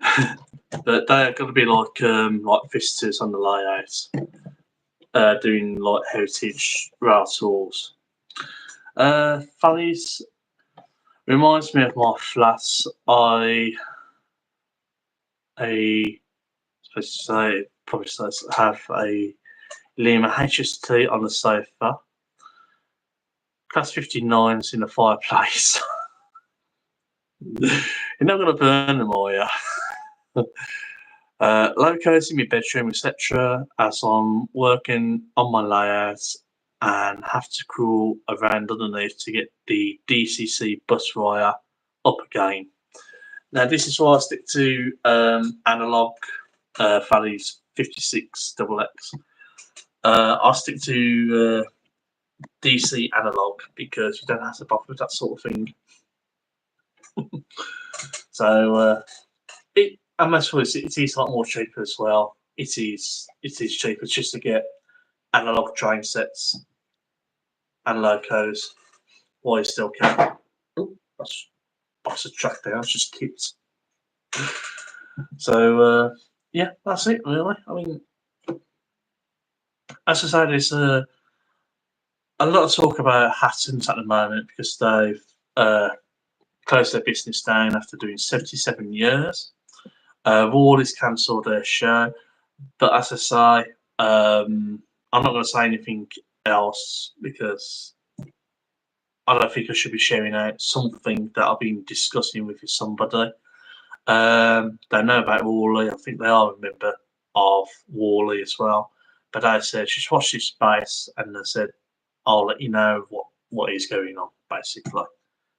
But they're going to be like visitors on the layout, doing like heritage rail tours. Valleys reminds me of my flats. I probably have a Lima HST on the sofa. Class 59s in the fireplace. You're not going to burn them, are you? Locos in my bedroom, etc. As I'm working on my layouts and have to crawl around underneath to get the DCC bus wire up again. Now, this is why I stick to analog Valleys 56XX. I stick to DC analog because you don't have to bother with that sort of thing. So, and most of it is a lot more cheaper as well. It is cheaper just to get analog train sets and locos while you still can. Oh, that's box of track there. That's just kids. So yeah, that's it really. I mean, as I say, there's a lot of talk about Hattons at the moment because they've closed their business down after doing 77 years. Worley's cancelled their show, but as I say, I'm not going to say anything else because I don't think I should be sharing out something that I've been discussing with somebody. They know about Worley. I think they are a member of Worley as well. But they said, just watch this space, and they said, I'll let you know what is going on, basically.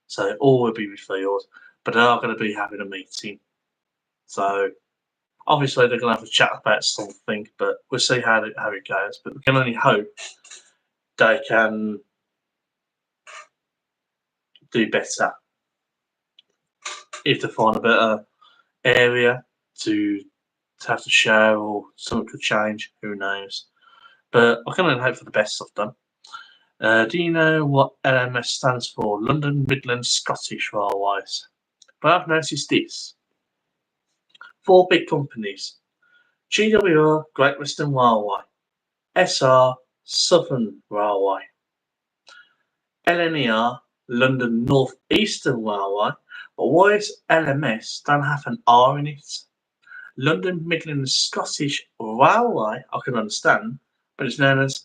So all will be revealed, but they are going to be having a meeting. So obviously they're going to have a chat about something, but we'll see how it goes. But we can only hope they can do better if they find a better area to have to share, or something could change. Who knows? But I can only hope for the best of them. Do you know what LMS stands for? London Midland Scottish Railways. But I've noticed this. 4 big companies: GWR, Great Western Railway; SR, Southern Railway; LNER, London North Eastern Railway. But why does LMS don't have an R in it? London Midland Scottish Railway, I can understand, but it's known as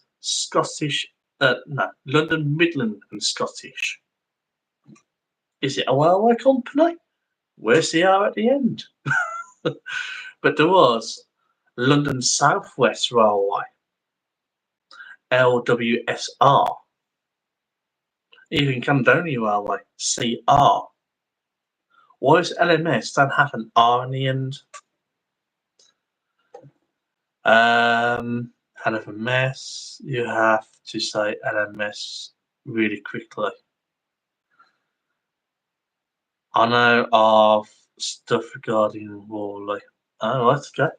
London Midland and Scottish. Is it a railway company? Where's the R at the end? But there was London South West Railway, LWSR. Even Caledonia Railway, CR. Why does LMS don't have an R in the end? Hell of a mess. You have to say LMS really quickly. I know of stuff regarding Worley. Oh, right, okay.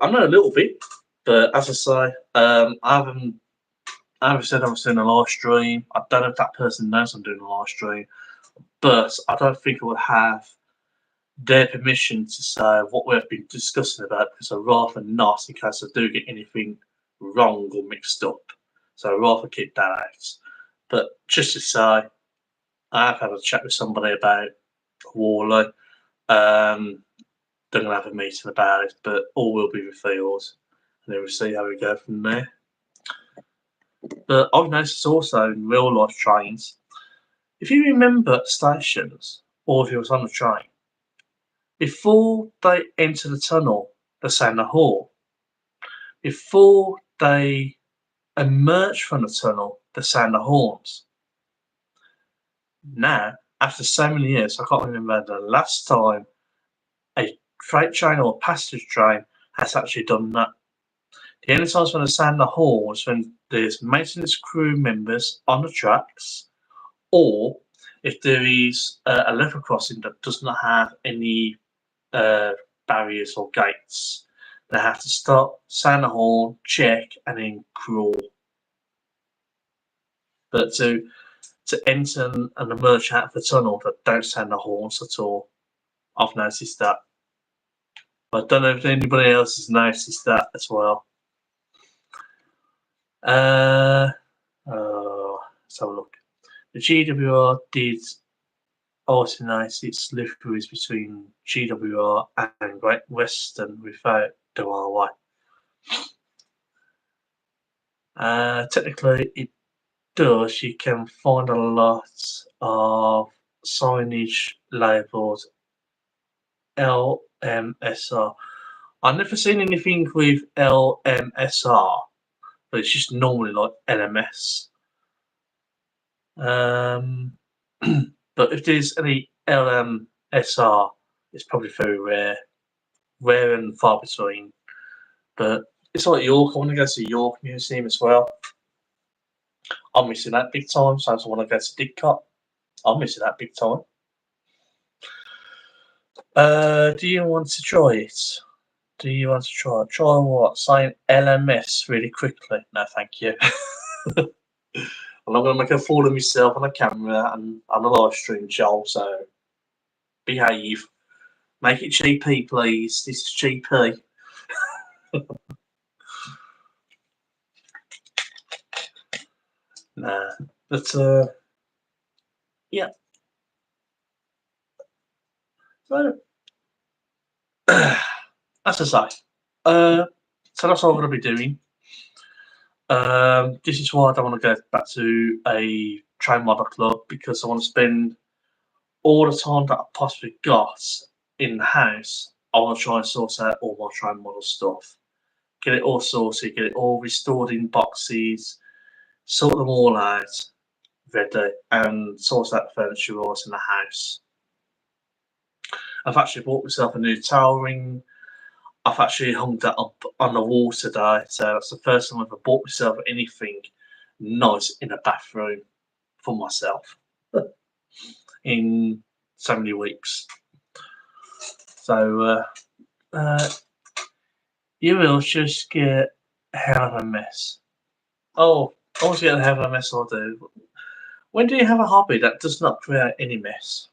I know a little bit, but as I say, I haven't said I was doing a live stream. I don't know if that person knows I'm doing a live stream, but I don't think I would have their permission to say what we've been discussing about, because I'd rather not, in case I do get anything wrong or mixed up. So I'd rather keep that out. But just to say, I have had a chat with somebody about Worley. They're going to have a meeting about it, but all will be revealed, and then we'll see how we go from there. But I've noticed also in real life trains, if you remember stations, or if you was on the train, before they enter the tunnel, they sound the horn. Before they emerge from the tunnel, they sound the horns. Now, after so many years, I can't remember the last time a freight train or a passenger train has actually done that. The only times when I sound the horn is when there's maintenance crew members on the tracks, or if there is a level crossing that does not have any barriers or gates. They have to stop, sound the horn, check, and then crawl. But to enter and emerge out of the tunnel that don't sound the horns at all, I've noticed that. But I don't know if anybody else has noticed that as well. Let's have a look. The GWR did alternate its liveries between GWR and Great Western without the railway. Technically, it does. You can find a lot of signage labelled LMSR. I've never seen anything with LMSR, but it's just normally like LMS. But if there's any LMSR, it's probably very rare and far between. But it's like York. I want to go to the York Museum as well. I'm missing that big time. So I want to go to Didcot. I'm missing that big time. Do you want to try it? Do you want to try it? Try what? Saying LMS really quickly? No, thank you. I'm not going to make a fool of myself on a camera and on a live stream, Joel. So behave. Make it GP, please. This is GP. Nah, but yeah. So, as I say, so that's what I'm going to be doing. This is why I don't want to go back to a train model club, because I want to spend all the time that I possibly got in the house. I want to try and sort out all my train model stuff, get it all sorted, get it all restored in boxes, sort them all out, ready, and sort out the furniture in the house. I've actually bought myself a new towel ring. I've actually hung that up on the wall today, so that's the first time I've ever bought myself anything nice in a bathroom for myself in so many weeks. So you will just get a hell of a mess. Oh, I always get a hell of a mess, I do. When do you have a hobby that does not create any mess?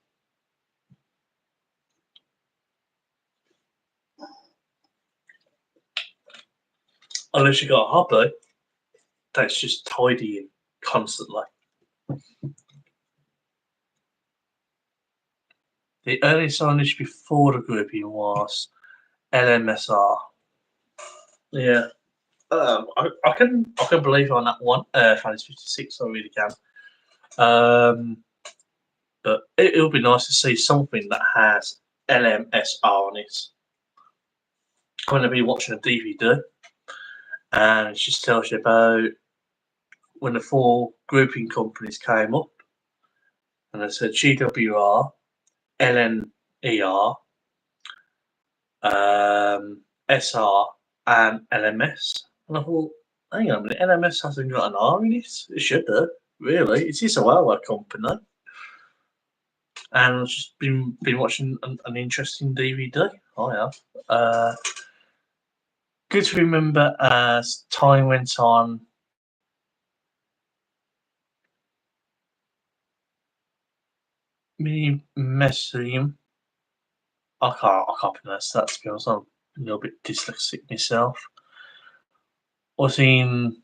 Unless you got a hobby that's just tidying constantly. The early signage before the grouping was LMSR. Yeah, I can believe on that one. Fantasy 56, I really can. But it would be nice to see something that has LMSR on it. I'm going to be watching a DVD, and it just tells you about when the 4 grouping companies came up, and it said GWR, LNER, SR, and LMS. And I thought, hang on a minute, LMS hasn't got an R in it. It should do, really. It is a railway company. And I've just been watching an interesting DVD. I have. Good to remember as time went on. Mini Messarium. I can't pronounce that, to be honest. I'm a little bit dyslexic myself. I've seen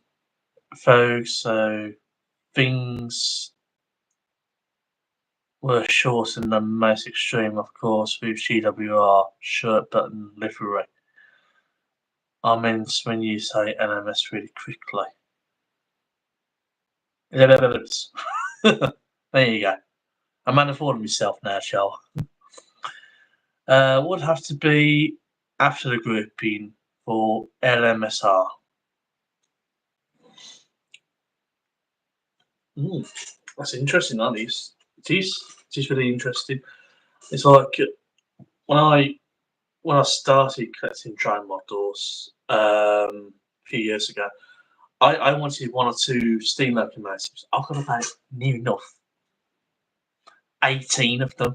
folks, so things were shortened and most extreme, of course, with GWR shirt button livery. I meant when you say LMS really quickly. There you go. I'm man of myself now, shall would have to be after the grouping for LMSR. That's interesting, that is. It is really interesting. It's like when I started collecting train models, few years ago. I wanted 1 or 2 Steam locomotives. I've got about near enough 18 of them.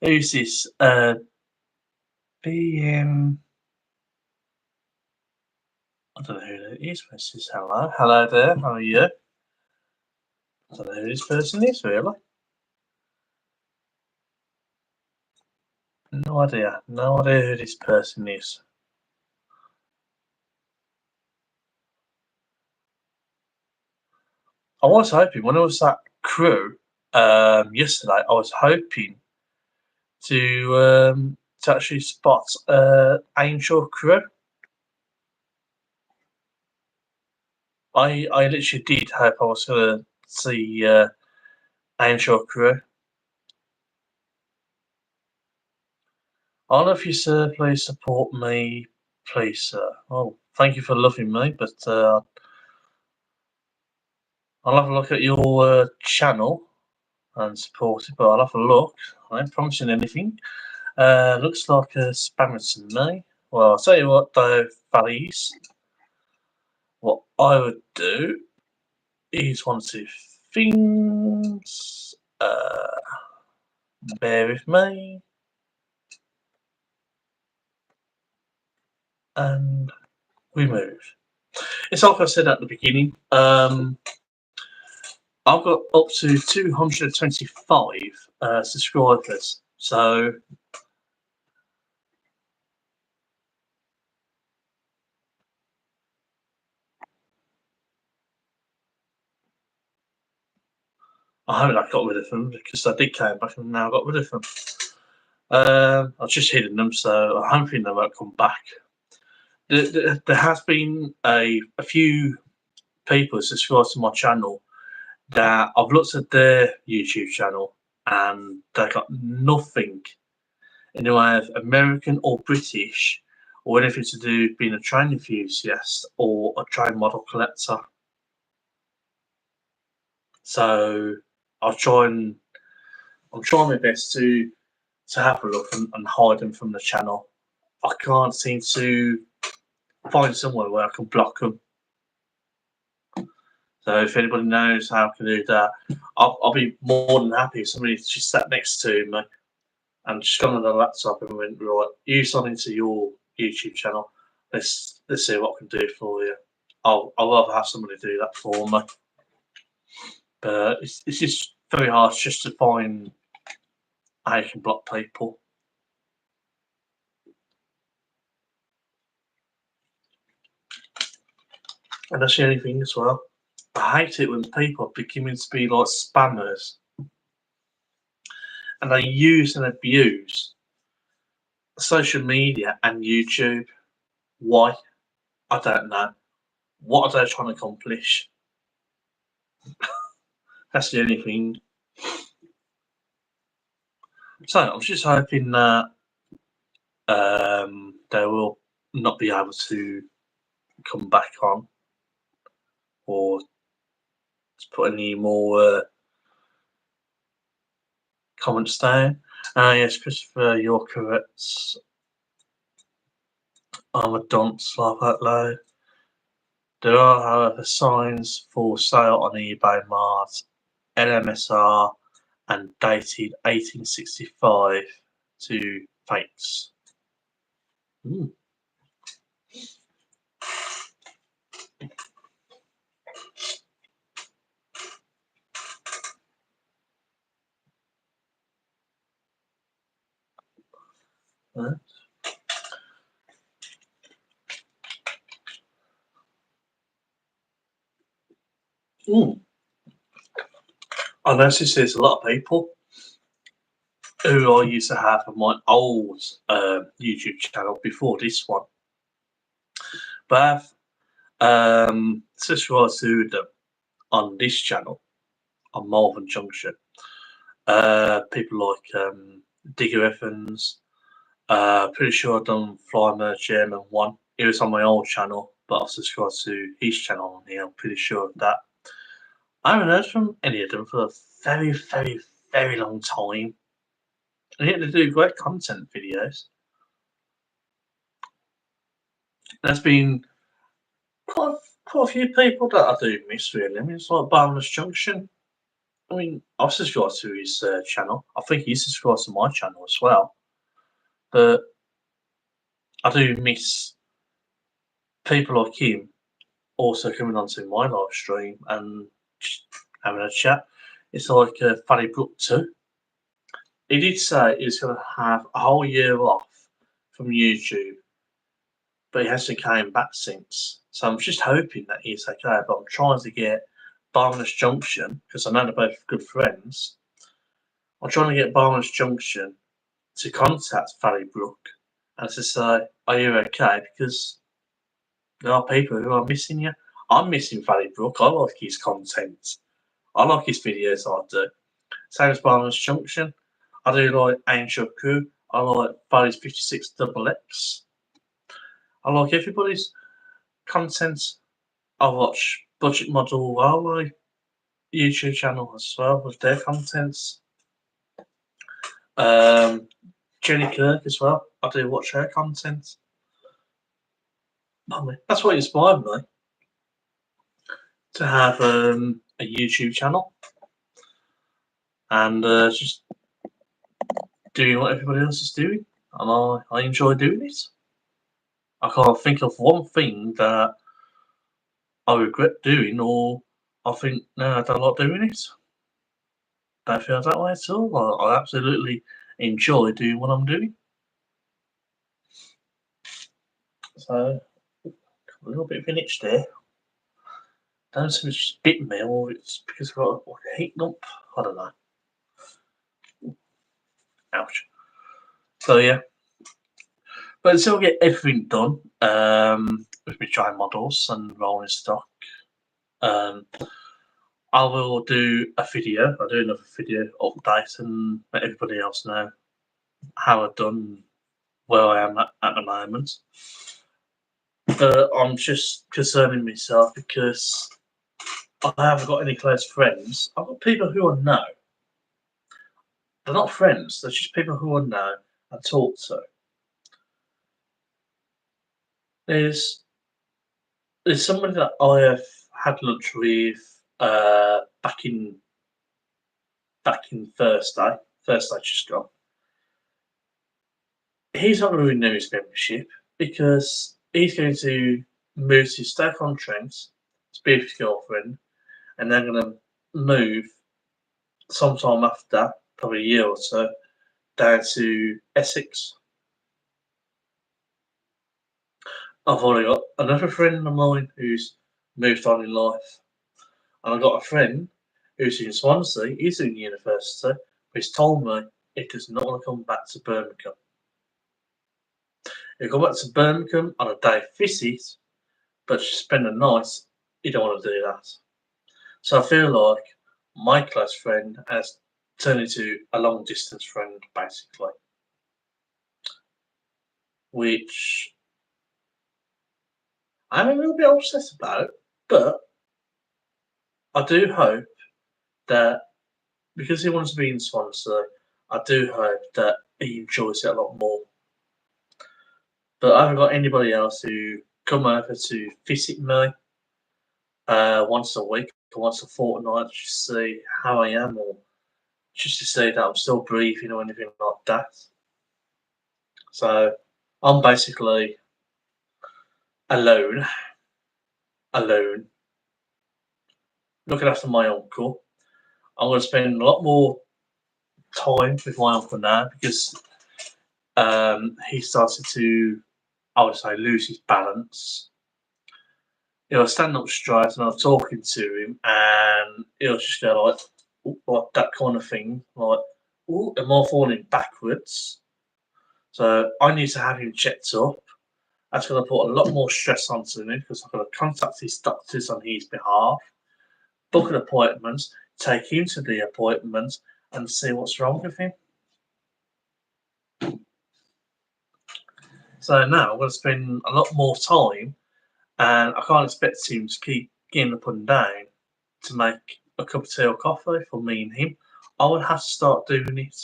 Who's this? BM. I don't know who that is. This is hello. Hello there. How are you? I don't know who this person is, really. No idea. No idea who this person is. I was hoping, when I was at Crew yesterday, I was hoping to actually spot Angel Crew. I literally did hope I was going to see Angel Crew. I don't know if you, sir, please support me, please, sir. Oh, thank you for loving me, but I'll have a look at your channel and support it, but I'll have a look. I ain't promising anything. Looks like a spammer to me. Well, I'll tell you what, though, Valleys. What I would do is 1 or 2 things. Bear with me. And we move. It's like I said at the beginning. I've got up to 225 subscribers. So I haven't got rid of them because I did come back and now I got rid of them. I've just hidden them, so I'm hoping they won't come back. There has been a few people subscribed to my channel that I've looked at their YouTube channel and they got nothing in the way of American or British or anything to do with being a train enthusiast or a train model collector. So I'm trying my best to have a look and hide them from the channel. I can't seem to find somewhere where I can block them. So if anybody knows how I can do that, I'll be more than happy if somebody just sat next to me and just got on the laptop and went, right, you sign into your YouTube channel. Let's see what I can do for you. I'll rather have somebody do that for me. But it's just very hard just to find how you can block people. And that's the only thing as well. I hate it when people are beginning to be like spammers and they use and abuse social media and YouTube. Why? I don't know. What are they trying to accomplish? That's the only thing. So I'm just hoping that they will not be able to come back on or to put any more comments down. Yes, Christopher, you're correct. I'm a dunce, laugh out loud. There are, however, signs for sale on eBay Mart, LMSR, and dated 1865 to fakes. Mm. Right. I noticed there's a lot of people who I used to have on my old YouTube channel before this one, but I've subscribed to them on this channel on Malvern Junction. People like Digger Evans. Pretty sure I've done Fly Merge Airman 1. It was on my old channel, but I've subscribed to his channel on here. I'm pretty sure of that. I haven't heard from any of them for a very, very, very long time. And yet they do great content videos. there's been quite a few people that I do miss, really. I mean, it's like Barnless Junction. I mean, I've subscribed to his channel. I think he subscribes to my channel as well. But I do miss people like him also coming onto my live stream and just having a chat. It's like Fanny Brook too. He did say he's going to have a whole year off from YouTube, but he hasn't came back since. So I'm just hoping that he's okay. But I'm trying to get Barnless Junction, because I know they're both good friends. I'm trying to get Barnless Junction to contact Fanny Brook and to say, "Are you okay?" Because there are people who are missing you. I'm missing Fanny Brook. I like his content. I like his videos. I do. Same as Barnless Junction. I do like Angel Crew. I like Fanny's 56XX. I like everybody's content. I watch Budget Model Railway YouTube channel as well with their contents. Jenny Kirk as well. I do watch her content. That's what inspired me to have a YouTube channel and just doing what everybody else is doing, and I enjoy doing it. I can't think of one thing that I regret doing, or I think no, I don't like doing it. Don't feel that way at all. I absolutely enjoy doing what I'm doing. So a little bit of an itch there. Don't know if it's just bit me or it's because I've got like a heat lump. I don't know. Ouch. So yeah. But until I get everything done, with my dry models and rolling stock, I will do a video. I'll do another video update and let everybody else know how I've done, where I am at the moment. But I'm just concerning myself because I haven't got any close friends. I've got people who I know. They're not friends, they're just people who I know and talk to. There's somebody that I have had lunch with back in Thursday just gone. He's not going to renew his membership because he's going to move to Stoke-on-Trent to be with his girlfriend, and they're going to move sometime after, probably a year or so, down to Essex. I've already got another friend of mine who's moved on in life, and I've got a friend who's in Swansea. He's in university, but he's told me he does not want to come back to Birmingham. He'll go back to Birmingham on a day visit, but to spend the night, he don't want to do that. So I feel like my close friend has turned into a long distance friend, basically, which I'm a little bit upset about, but I do hope that because he wants to be in Swansea, I do hope that he enjoys it a lot more. But I haven't got anybody else who come over to visit me once a week or once a fortnight just to see how I am, or just to say that I'm still breathing or anything like that. So I'm basically alone, looking after my uncle. I'm going to spend a lot more time with my uncle now because he started to, I would say, lose his balance. He'll stand up straight and I'm talking to him and he'll just go like that kind of thing, like, oh, am I falling backwards? So I need to have him checked up. That's going to put a lot more stress onto me because I've got to contact his doctors on his behalf, book an appointment, take him to the appointment, and see what's wrong with him. So now I'm going to spend a lot more time, and I can't expect him to keep getting up and down to make a cup of tea or coffee for me and him. I would have to start doing it.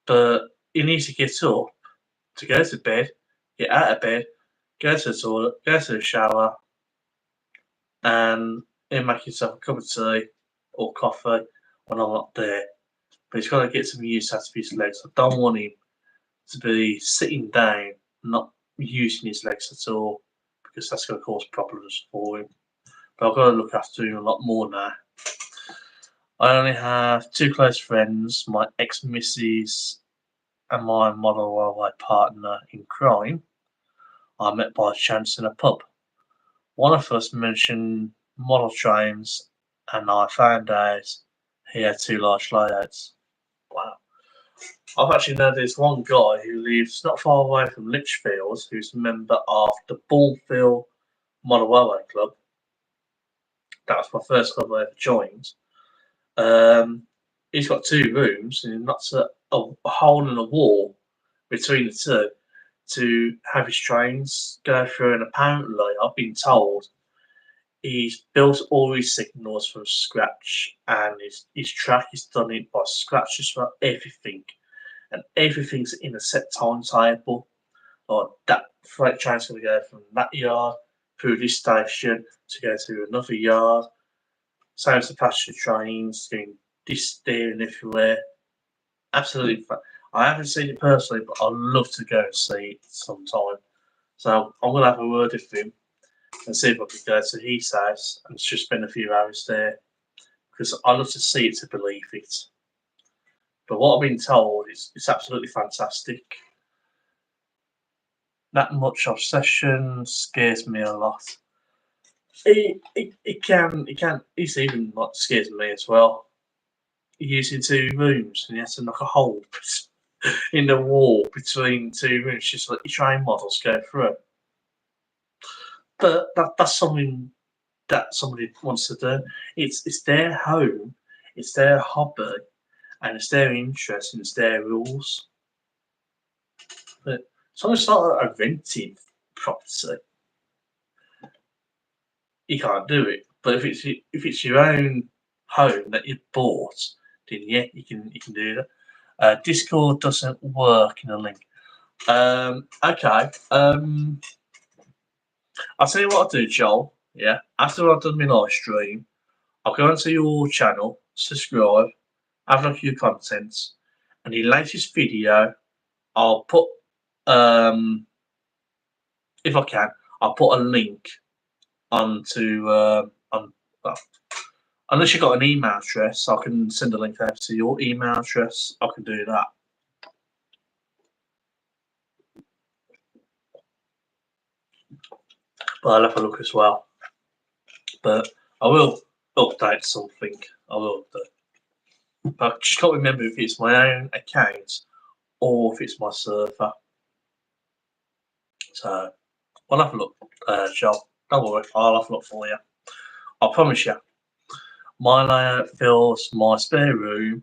But he needs to get up to go to bed, get out of bed, go to the toilet, go to the shower, and then make yourself a cup of tea or coffee when I'm not there. But he's got to get some use out of his legs. I don't want him to be sitting down, not using his legs at all, because that's going to cause problems for him. But I've got to look after him a lot more now. I only have two close friends, my ex-missus and my model railway partner in crime. I met by chance in a pub. One of us mentioned model trains, and I found out he had two large layouts. Wow. I've actually known this one guy who lives not far away from Lichfield, who's a member of the Ballfield Model Railway Club. That was my first club I ever joined. He's got two rooms, and he knocks a hole in the wall between the two to have his trains go through. And apparently, I've been told he's built all his signals from scratch, and his track is done it by scratch, just about everything, and everything's in a set timetable. Like that freight train's going to go from that yard through this station to go to another yard. Same as the passenger trains, doing this steering everywhere. Absolutely fun. I haven't seen it personally, but I'd love to go and see it sometime. So I'm going to have a word with him and see if I can go to his house and just spend a few hours there, because I love to see it to believe it. But what I've been told is it's absolutely fantastic. That much obsession scares me a lot. It even like scares me as well. He's in two rooms and he has to knock a hole in the wall between two rooms just to let your train models go through. But that's something that somebody wants to do. It's their home, it's their hobby, and it's their interest, and it's their rules. But as long as it's not a rented property, you can't do it. But if it's your own home that you bought, then yeah, you can do that. Discord doesn't work in a link. Okay. I'll tell you what I'll do, Joel. Yeah. After I've done my live stream, I'll go onto your channel, subscribe, have a look at your contents, and the latest video, I'll put if I can, I'll put a link onto unless you've got an email address, I can send a link over to your email address. I can do that. But I'll have a look as well. But I will update something. I will update. But I just can't remember if it's my own account or if it's my server. So I'll have a look, Joel. Don't worry, I'll have a look for you. I promise you. My layout fills my spare room,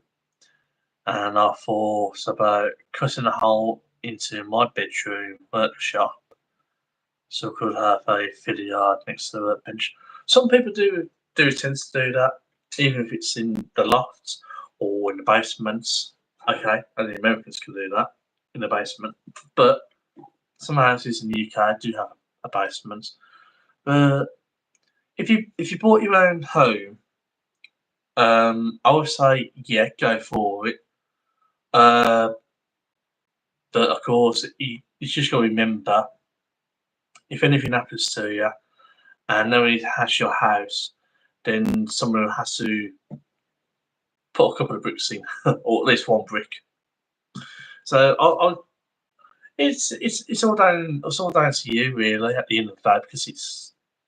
and I thought about cutting a hole into my bedroom workshop so I could have a fiddle yard next to the workbench. Some people do tend to do that, even if it's in the loft or in the basements. Okay, and the Americans can do that in the basement, but some houses in the UK do have a basement. But if you bought your own home, I would say yeah, go for it. But of course, you just got to remember, if anything happens to you and nobody has your house, then someone has to put a couple of bricks in, or at least one brick. So it's all down to you really at the end of the day, because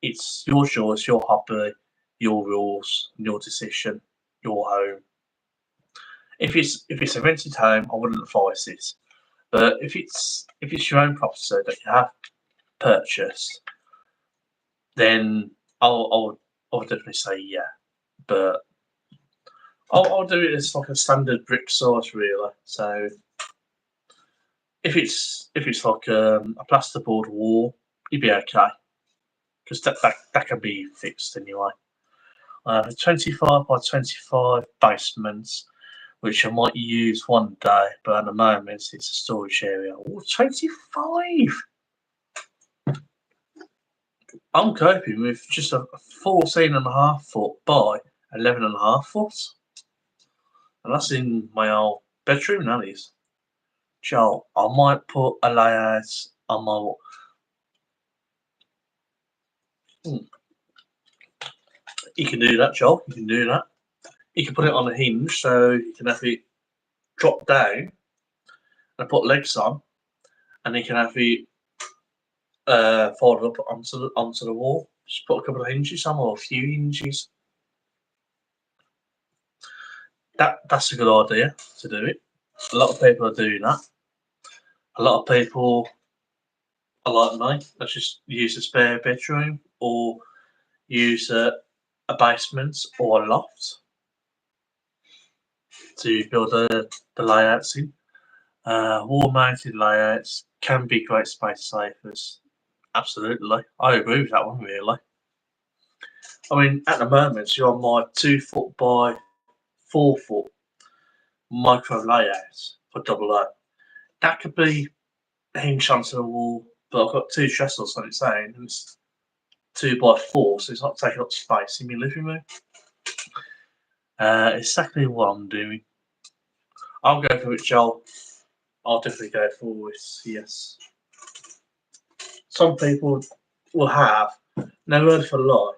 it's your choice, your hobby, your rules, your decision, your home. If it's a rented home, I wouldn't advise this. But if it's your own property that you have purchased, then I would definitely say yeah. But I'll do it as like a standard brick size really. So if it's like a plasterboard wall, you'd be okay, because that can be fixed anyway. I have a 25 by 25 basement, which I might use one day, but at the moment it's a storage area. Oh, 25! I'm coping with just a 14.5 foot by 11.5 foot. And that's in my old bedroom, that is. Joel, I might put a layout on my wall. You can do that, Joel. You can do that. You can put it on a hinge so you can have it drop down and put legs on, and you can have it folded up onto the wall. Just put a couple of hinges on, or a few hinges. That's a good idea to do it. A lot of people are doing that. A lot of people are like me. Let's just use a spare bedroom or use a basement or a loft to build the layouts in. Wall-mounted layouts can be great space savers. Absolutely, I agree with that one. Really, I mean, at the moment you're on my 2 foot by 4 foot micro layout for double O. That could be hinged onto the wall, but I've got 2 trestles on its own, and it's 2 by 4, so it's not taking up space in my living room. Exactly what I'm doing. I'll go for it, Joel. I'll definitely go for it, yes. Some people will have, no word for lie,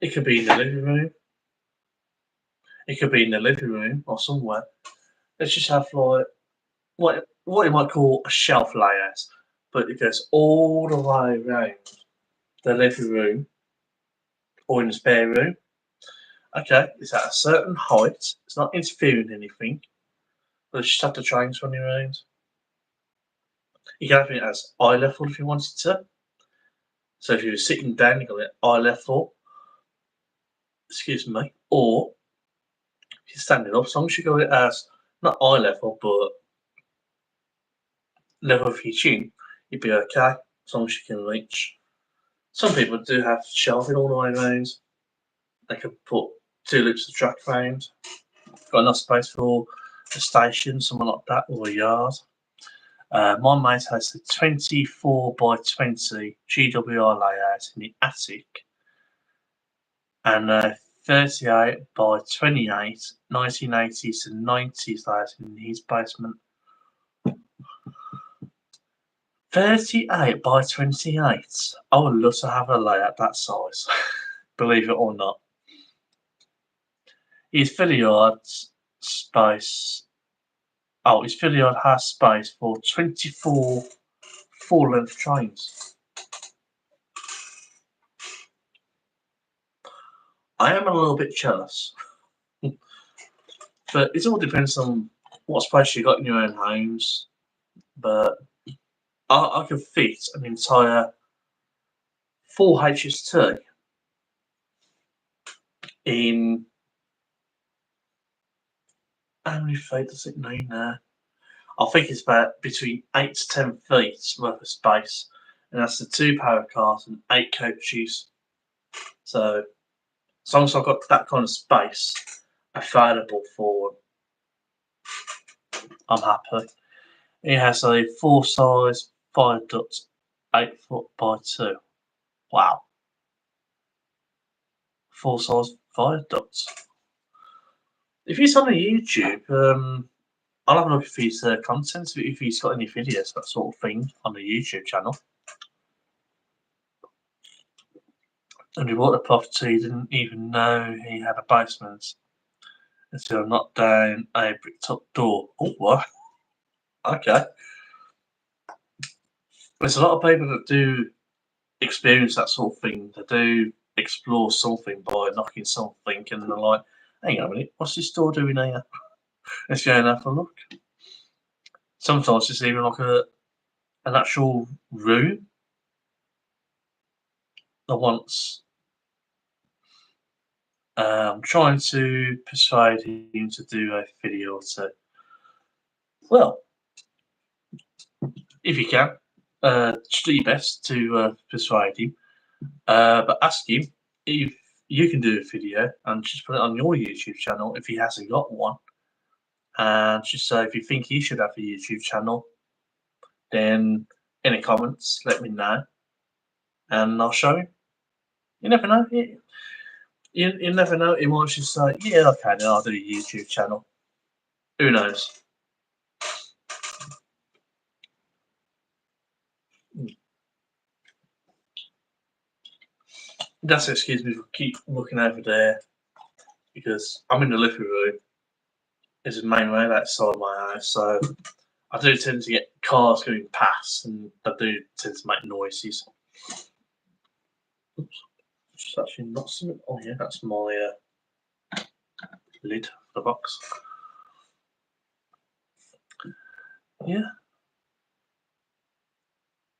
it could be in the living room, it could be in the living room or somewhere. Let's just have like what you might call a shelf layout, but it goes all the way around the living room or in the spare room. Okay, it's at a certain height, it's not interfering with anything, but you just have to try and run around. You can have it as eye level if you wanted to. So if you were sitting down, you got it eye level, excuse me, or if you're standing up, as long as you got it as not eye level but level of your chin, you'd be okay, as long as you can reach. Some people do have shelving all the way around. They could put 2 loops of track around. Got enough space for a station, something like that, or a yard. My mate has a 24 by 20 GWR layout in the attic and a 38 by 28 1980s and 90s layout in his basement. 38 by 28. I would love to have a layout that size, believe it or not. His Filliard space. Oh, his Filliard has space for 24 full-length trains. I am a little bit jealous, but it all depends on what space you got in your own homes. But I could fit an entire full HST in. How many feet does it need now? I think it's about between 8 to 10 feet worth of space, and that's the 2 power cars and 8 coaches. So as long as I've got that kind of space available for them, I'm happy. It has a 4 size viaduct, 8 foot by 2. Wow. 4 size viaduct. If he's on YouTube, I'll have a look if his content, if he's got any videos, that sort of thing, on the YouTube channel. And he bought the property, didn't even know he had a basement until I knocked down a bricked up door. Oh, what? Okay. There's a lot of people that do experience that sort of thing. They do explore something by knocking something, and they're like, hang on a minute, what's this door doing here? Let's go and have a look. Sometimes it's even like an actual room. I once trying to persuade him to do a video or two. Well, if you can, just do your best to persuade him. But ask him if you can do a video and just put it on your YouTube channel if he hasn't got one. And just say if you think he should have a YouTube channel, then in the comments let me know. and I'll show him. You never know. You never know. He might just say, yeah, okay, then I'll do a YouTube channel. Who knows? That's excuse me for keep looking over there because I'm in the living room. There's a main road outside my house, so I do tend to get cars going past, and I do tend to make noises. Oops, it's actually not something. Oh yeah, that's my lid for the box. Yeah,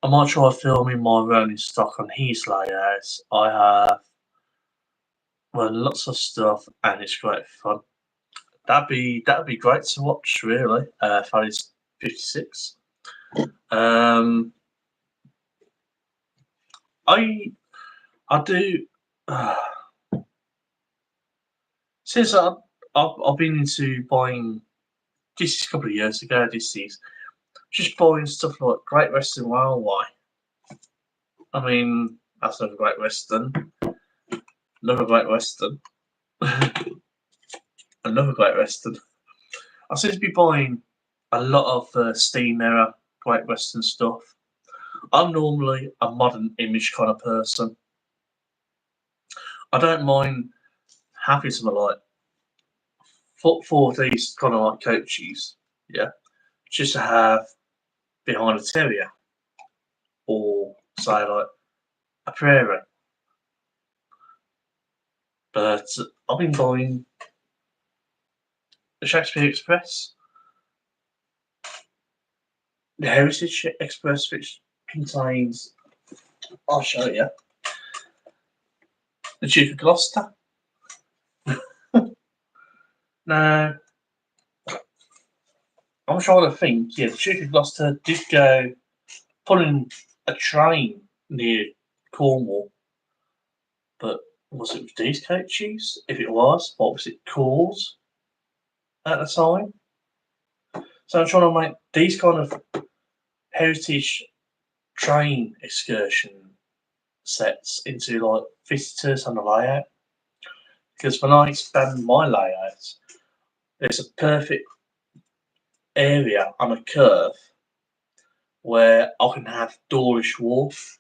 I might try filming my rolling stock on his layouts. I have lots of stuff, and it's great fun. That'd be great to watch, really. Phase 56. I do. Since I've been into buying. This is a couple of years ago. This is just buying stuff like Great Western Railway. I mean, that's another Great Western. Another Great Western. Another Great Western. I seem to be buying a lot of Steam era Great Western stuff. I'm normally a modern image kind of person. I don't mind having some like for these kind of like coaches, yeah, just to have behind a terrier or say like a prairie. But I've been buying the Shakespeare Express, the Heritage Express, which contains, I'll show you, the Duke of Gloucester. Now, I'm trying to think, yeah, the Duke of Gloucester did go pulling a train near Cornwall, but was it with these coaches? If it was, what was it called at the time? So I'm trying to make these kind of heritage train excursion sets into like visitors on the layout. Because when I expand my layout, there's a perfect area on a curve where I can have Dawlish Wharf.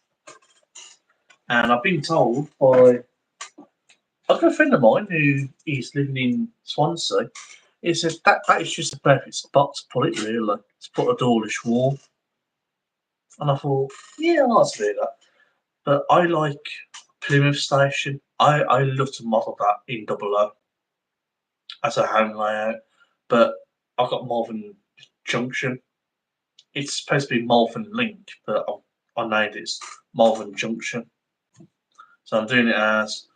And I've been told by I've got a friend of mine who is living in Swansea. He said that is just the perfect spot to put it, really. To put a Dawlish Wharf. And I thought, yeah, I'll do that. But I like Plymouth Station. I love to model that in Double O as a home layout. But I've got Malvern Junction. It's supposed to be Malvern Link, but I named it Malvern Junction. So I'm doing it as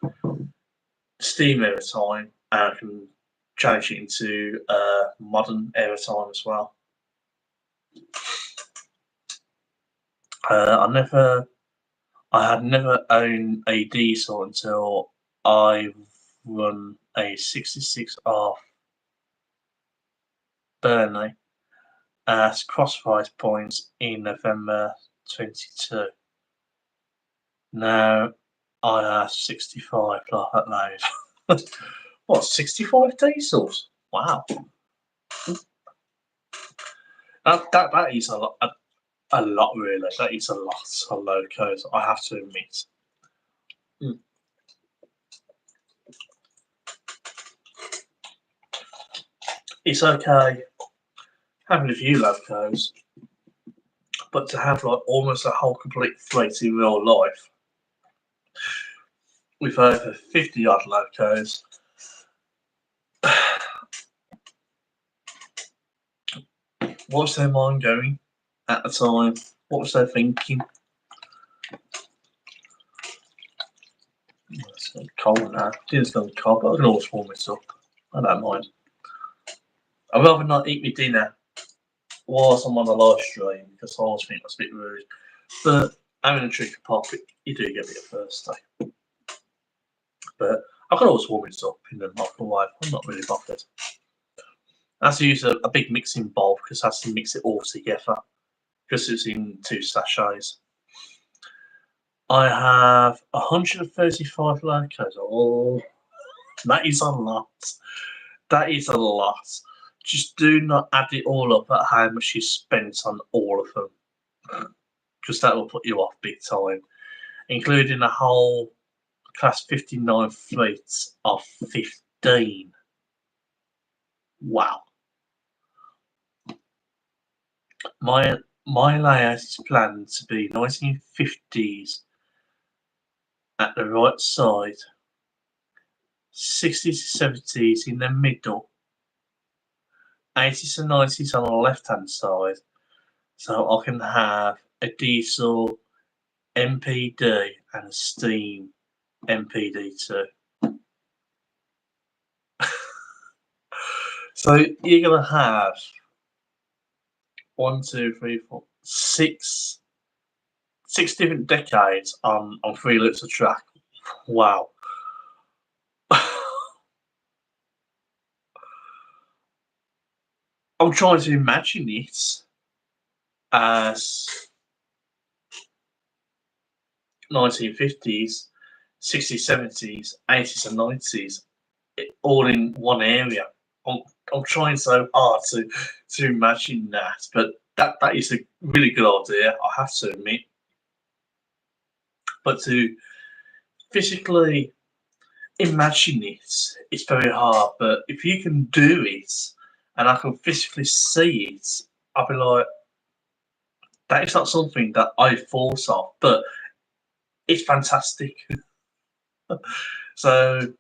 Steam era time, and I can change it into modern era time as well. I had never owned a diesel until I run a 66R Burnley as cross-price points in November 22. Now I have 65 like that load. What, 65 diesels? Wow. That is a lot really. That is a lot of locos, I have to admit. It's okay having a few locos, but to have like almost a whole complete fleet in real life with over 50 odd locos. What's their mind going at the time? What was they thinking? It's getting cold now. Dinner's gone cold, but I can always warm it up. I don't mind. I'd rather not eat my dinner whilst I'm on the live stream because I always think that's a bit rude. But having a drink of pop, you do get a bit thirsty. But I can always warm it up in the microwave. I'm not really bothered. I have to use a big mixing bowl because I have to mix it all together because it's in 2 sachets. I have 135 locos. Oh, that is a lot. That is a lot. Just do not add it all up at how much you spent on all of them, because that will put you off big time, including a whole class 59 fleet of 15. Wow. My layout is planned to be 1950s at the right side, 60s to 70s in the middle, 80s and 90s on the left hand side, so I can have a diesel MPD and a steam MPD too. So you're gonna have 1, 2, 3, 4, 6 different decades on 3 loops of track. Wow. I'm trying to imagine it as 1950s, 60s, 70s, 80s, and 90s, all in one area. I'm trying so hard to imagine that, but that is a really good idea, I have to admit. But to physically imagine it, it's very hard. But if you can do it, and I can physically see it, I'll be like, that is not something that I thought of, but it's fantastic. So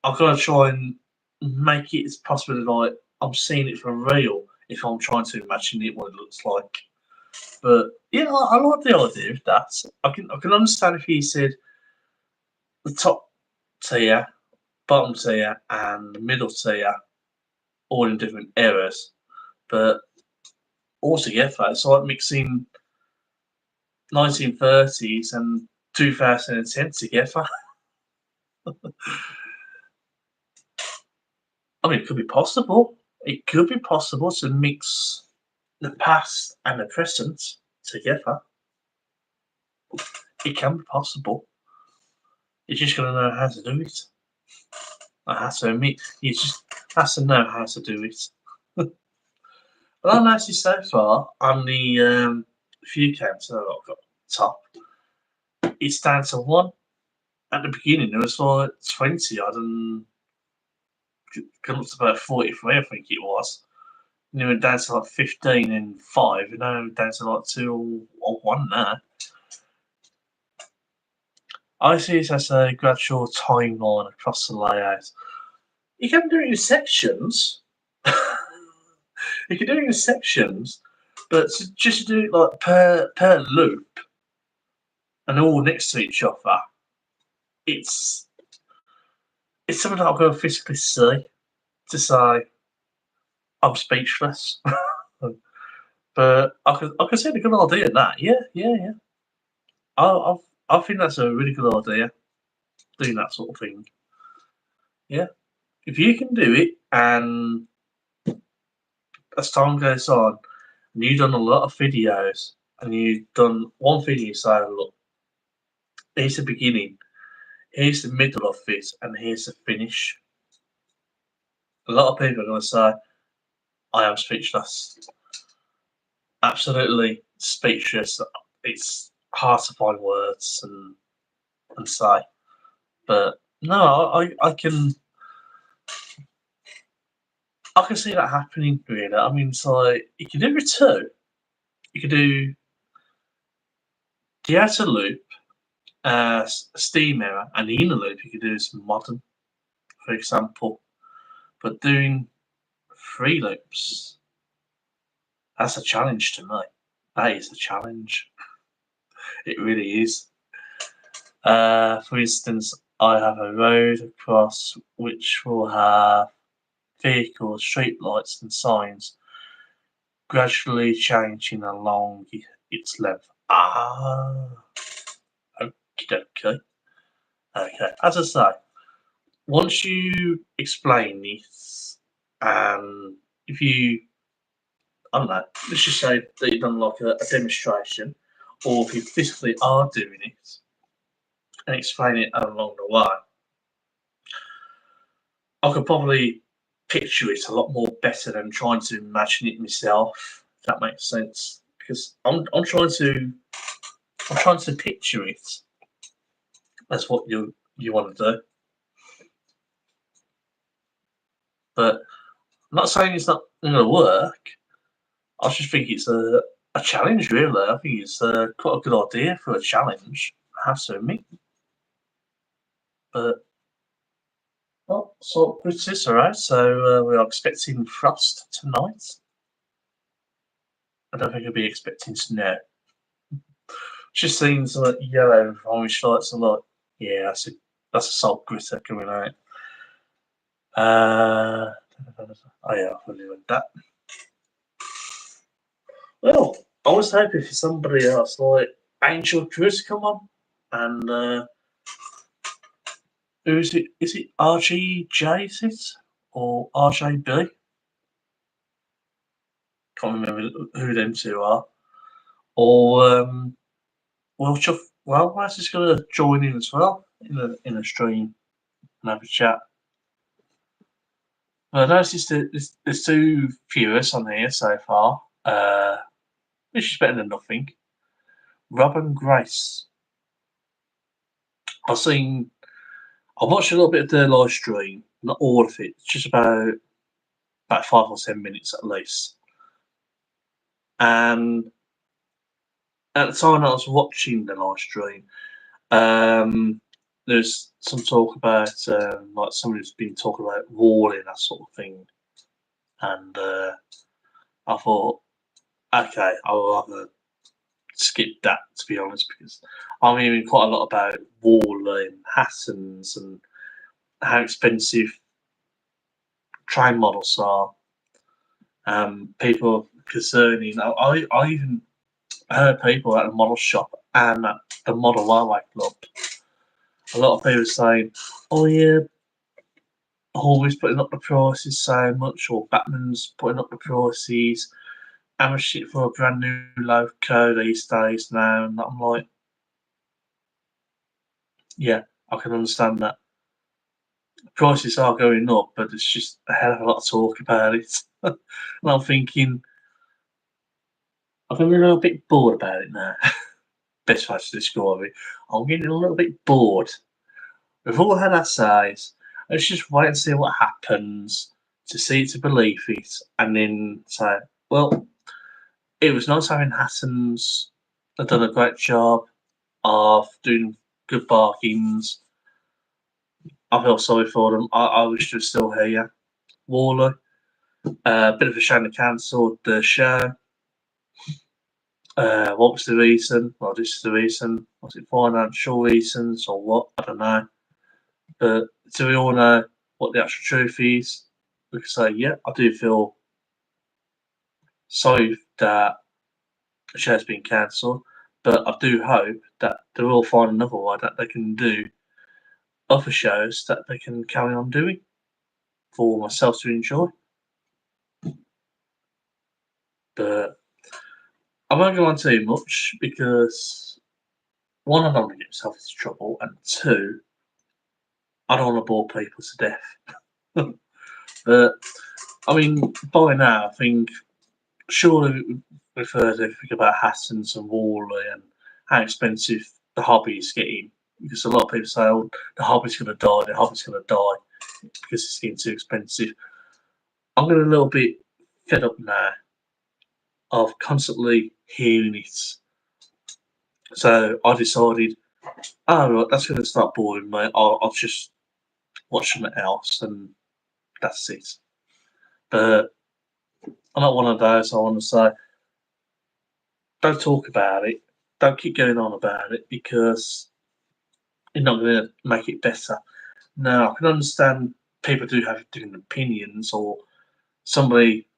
I've got to try and make it as possible like I'm seeing it for real if I'm trying to imagine it what it looks like. But yeah, I like the idea of that. I can understand if he said the top tier, bottom tier, and the middle tier all in different eras, but altogether it's like mixing 1930s and 2010 together. I mean, it could be possible. It could be possible to mix the past and the present together. It can be possible. You just gotta know how to do it. I have to admit, you just have to know how to do it. But I'm actually so far on the few counts that I've got top. It's down to 1. At the beginning, there was like 20. I done come up to about 43, I think it was. And it went down to like 15 and 5, and now down to like 2 or 1 now. I see it as a gradual timeline across the layout. You can do it in sections. You can do it in sections, but just do it like per loop and all next to each other. It's something that I've got to physically see to say I'm speechless. But I can see the good idea in that. Yeah. I think that's a really good idea. Doing that sort of thing. Yeah. If you can do it, and as time goes on, and you've done a lot of videos, and you've done one video saying, look, here's the beginning, here's the middle of it, and here's the finish. A lot of people are going to say, I am speechless. Absolutely speechless. It's hard to find words and say. But no, I can see that happening really. I mean, it's like you can do it too. You can do the outer loop, steam error, and the inner loop. You can do some modern, for example. But doing 3 loops, that's a challenge to me. That is a challenge. It really is. For instance, I have a road across which will have vehicles, street lights, and signs gradually changing along its length. Okay. As I say, once you explain this, and if you, I don't know, let's just say that you've done like a demonstration, or if you physically are doing it, and explain it along the way, I could probably picture it a lot more better than trying to imagine it myself. If that makes sense, because I'm trying to picture it. That's what you want to do, but I'm not saying it's not going to work. I just think it's a challenge, really. I think it's quite a good idea for a challenge, I have to admit. But, well, so British, alright, so we are expecting frost tonight. I don't think I'll be expecting snow. Just seeing some yellow and orange lights, I'm like, yeah, that's a salt gritter coming out. Oh yeah, I've already read that. Well, I was hoping for somebody else like Angel Cruz to come on, and who is it? Is it RGJ? Is it or RJB? Can't remember who them two are. Or well, Chuff Wildmouse is going to join in as well in a stream and have a chat. But I noticed that there's two viewers on here so far, which is better than nothing. Rob and Grace. I've watched a little bit of their live stream, not all of it, just about 5 or 10 minutes at least. And at the time I was watching the live stream, there's some talk about like somebody's been talking about walling, that sort of thing, and I thought, okay, I'll have a skip that, to be honest, because I'm hearing quite a lot about walling, Hattons, and how expensive train models are. People concerning. I even heard people at the model shop and at the Model Railway Club. A lot of people saying, "Oh yeah, always putting up the prices so much," or Batman's putting up the prices. How much shit for a brand new loco these days now? And I'm like, yeah, I can understand that. Prices are going up, but there's just a hell of a lot of talk about it. And I'm thinking, I'm getting a little bit bored about it now. Best way to describe it. I'm getting a little bit bored. We've all had our says. Let's just wait and see what happens, to see it to believe it, and then say, well, it was nice having Hattons. They've done a great job of doing good bargains. I feel sorry for them. I wish they were still here. Waller, bit of a shame they cancelled the show. What was the reason? Well, this is the reason. Was it financial reasons or what? I don't know. But do we all know what the actual truth is? We can say, yeah, I do feel sorry that the show's been cancelled, but I do hope that they will find another way that they can do other shows that they can carry on doing for myself to enjoy. But I won't go on too much because one, I don't want to get myself into trouble, and two, I don't want to bore people to death. But I mean, by now, I think surely we've heard everything about Hattons and Worley and how expensive the hobby is getting. Because a lot of people say, "Oh, the hobby's going to die. The hobby's going to die because it's getting too expensive." I'm getting a little bit fed up now of constantly hearing it. So I decided, oh, right, that's going to start boring me. I'll just watch something else, and that's it. But I'm not one of those. I want to say, don't talk about it. Don't keep going on about it because you're not going to make it better. Now, I can understand people do have different opinions, or somebody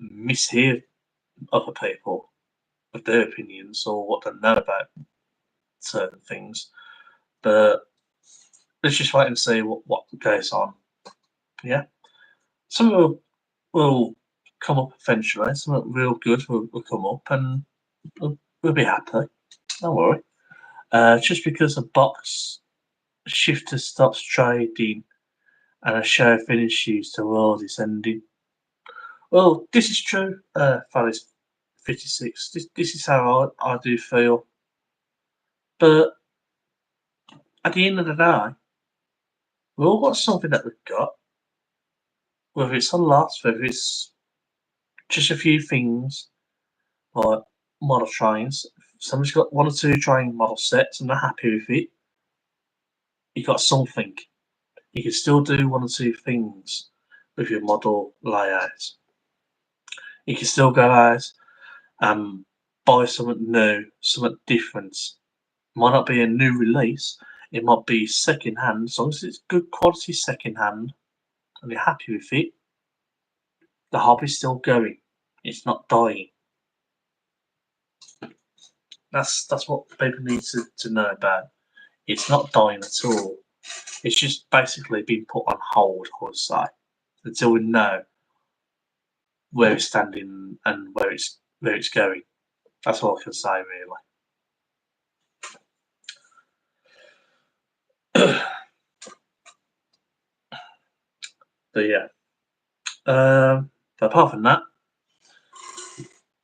mishear other people with their opinions or what they know about certain things. But let's just wait and see what goes on. Yeah, some will come up eventually. Something real good will come up, and we'll be happy. Don't worry. Just because a box shifter stops trading and a show finishes, the world is ending. Well, this is true, Phallus 56. This is how I do feel. But at the end of the day, we've all got something that we've got. Whether it's a lot, whether it's just a few things, like model trains. If somebody's got one or two train model sets and they're happy with it, you got something. You can still do one or two things with your model layout. You can still go out and buy something new, something different. Might not be a new release, it might be second hand, as long as it's good quality second hand and you're happy with it, the hobby's still going. It's not dying. That's what people need to know about. It's not dying at all. It's just basically been put on hold, I would say, until we know where it's standing and where it's going. That's all I can say, really. But yeah. But apart from that,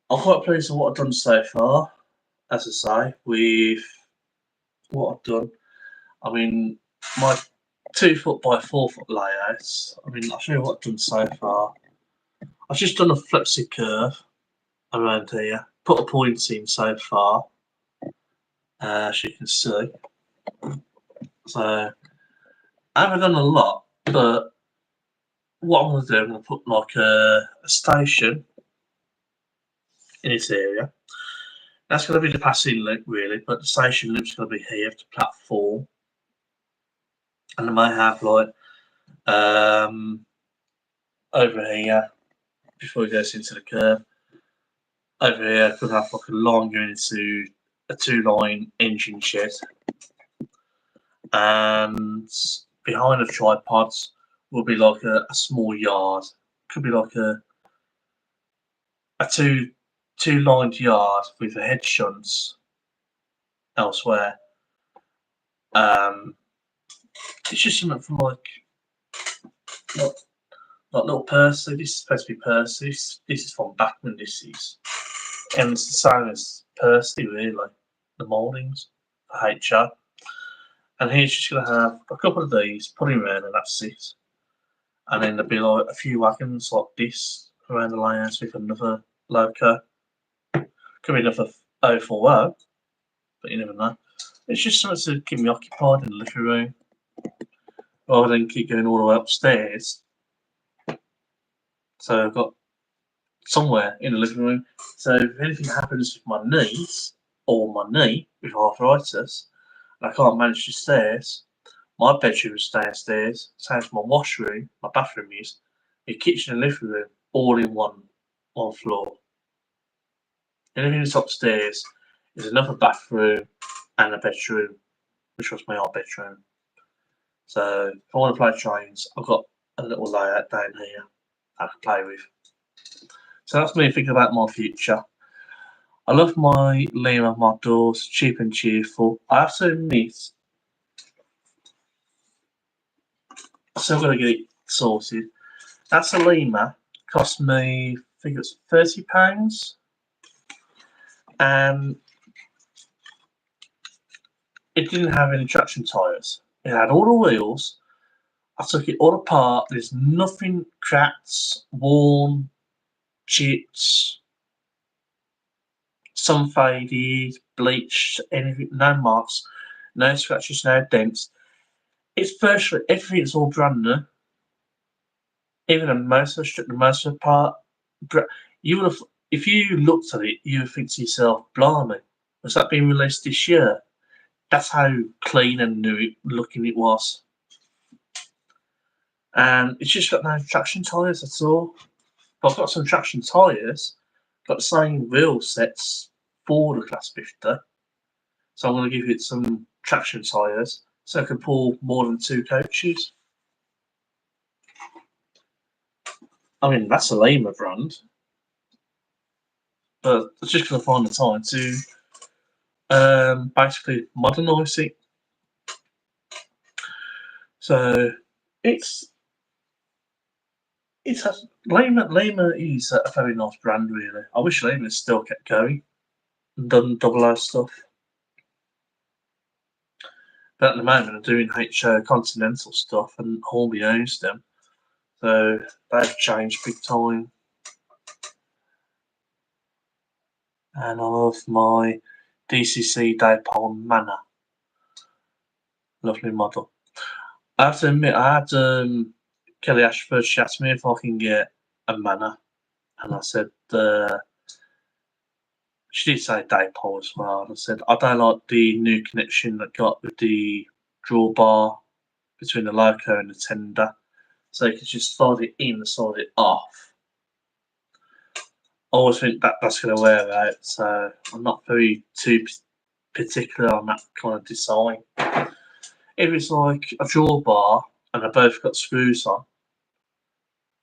I'm quite pleased with what I've done so far. As I say, with what I've done, I mean, my 2 foot by 4 foot layouts. I mean, I'll show you what I've done so far. I've just done a flexi curve around here, put a point in so far, as you can see. So I haven't done a lot, but what I'm going to do, I'm going to put like a station in this area. That's going to be the passing loop, really, but the station loop's going to be here to platform. And I might have like over here before it goes into the curve. Over here, I could have like a line going into a 2-line engine shed, and behind the tripods will be like a small yard. Could be like a two-lined yard with a head shunts elsewhere. It's just something from like little Percy. This is supposed to be Percy. This is from Bachmann. This is, and it's the same as Percy, really. The mouldings for HR. And he's just going to have a couple of these, put him around, and that's it. And then there'll be like a few wagons like this around the layout with another loco. Could be another 040, but you never know. It's just something to keep me occupied in the living room rather than keep going all the way upstairs. So I've got somewhere in the living room. So if anything happens with my knees or my knee with arthritis and I can't manage the stairs, my bedroom is downstairs, same as my washroom, my bathroom is, my kitchen and living room all in one floor. Anything that's upstairs is another bathroom and a bedroom, which was my old bedroom. So if I want to play trains, I've got a little layout down here I can play with. So that's me thinking about my future. I love my Lima models, cheap and cheerful. I have to admit, I'm still got to get it sorted. That's a Lima, cost me, I think it's £30, and it didn't have any traction tyres. It had all the wheels. I took it all apart. There's nothing cracked, worn, chips, some faded, bleached, anything, no marks, no scratches, no dents. It's virtually everything's all brand new. Even the motor, stripped the motor apart. You would have, if you looked at it, you would think to yourself, "Blimey, was that being released this year?" That's how clean and new looking it was. And it's just got no traction tyres at all. But I've got some traction tyres, got the same wheel sets for the Class 50. So I'm going to give it some traction tyres so I can pull more than 2 coaches. I mean, that's a Lima brand. But I was just going to find the time to basically modernise it. So it's Lima is a very nice brand, really. I wish Lima still kept going and done double O stuff. But at the moment, I'm doing HO Continental stuff, and Hornby owns them, so they've changed big time. And I love my DCC Daypole Manor, lovely model. I have to admit, I had Kelly Ashford. She asked me if I can get a Manor, and I said. She did say Daypole as well, and I said I don't like the new connection that got with the drawbar between the loco and the tender, so you can just slide it in and slide it off. I always think that's going to wear out, so I'm not very too particular on that kind of design. If it's like a drawbar and they both got screws on,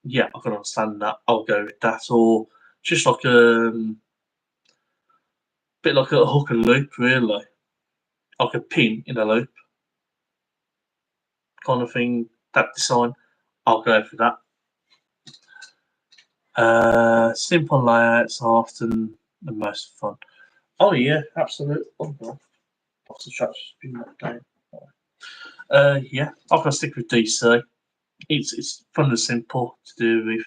yeah, I can understand that. I'll go with that, or just like bit like a hook and loop, really, like a pin in a loop kind of thing. That design, I'll go for that. Simple layouts are often the most fun. Oh yeah, absolutely. Oh god, lots of tracks been knocked down. Yeah, I'm gonna stick with DC. It's fun and simple to do with.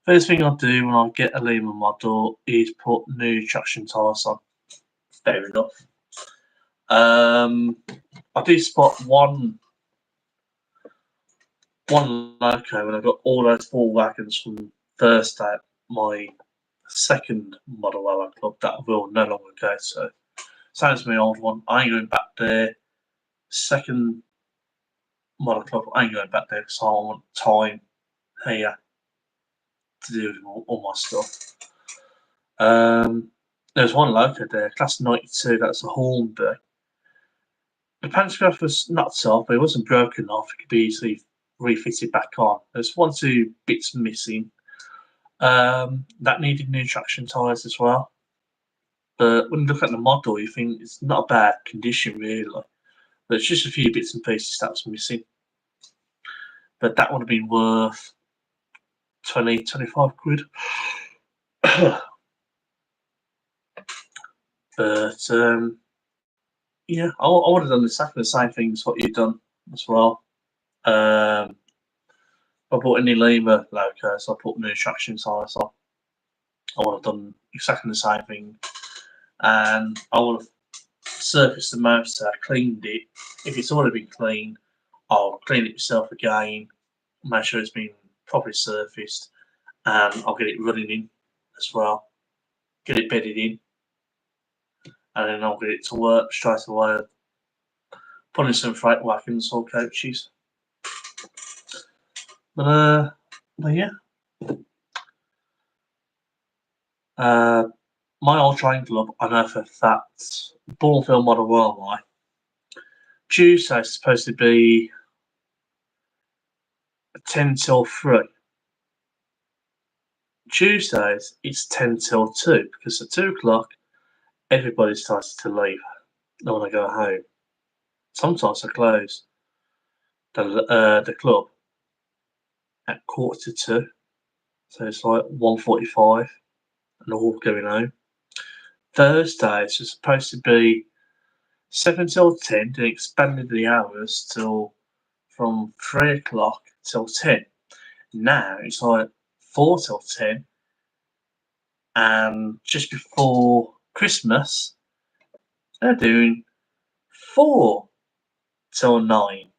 First thing I do when I get a Lima model is put new traction tyres on. Fair enough. I do spot one loco when I got all those 4 wagons from first at my second model Lower Club that I will no longer go to. Same as my old one. I ain't going back there. Second model club, I ain't going back there because I want time here to do all my stuff. There's one loco there, class 92, that's a Hornby. The pantograph was knocked off, but it wasn't broken off. It could be easily refitted back on. There's 1-2 bits missing. That needed new traction tyres as well. But when you look at the model, you think it's not a bad condition, really. But it's just a few bits and pieces that was missing. But that would have been worth 20-25 quid. But yeah, I would have done exactly the same thing as what you've done as well. I bought any Lima locos, I put new traction tyres on. I would have done exactly the same thing, and I would have surfaced the motor, cleaned it. If it's already been cleaned, I'll clean it myself again, make sure it's been properly surfaced, and I'll get it running in as well. Get it bedded in, and then I'll get it to work straight away. Put in some freight wagons or coaches. But yeah. My old train club, I know for a fact, Bourneville Model Railway. Tuesday's supposed to be 10 till 3. Tuesdays, it's 10 till 2 because at 2 o'clock, everybody starts to leave. They want to go home. Sometimes they close the club at 1:45. So it's like 1:45 and all going home. Thursdays are supposed to be 7 till 10, they expanded the hours till from 3 o'clock till 10. Now it's like 4 till 10, and just before Christmas, they're doing 4 till 9.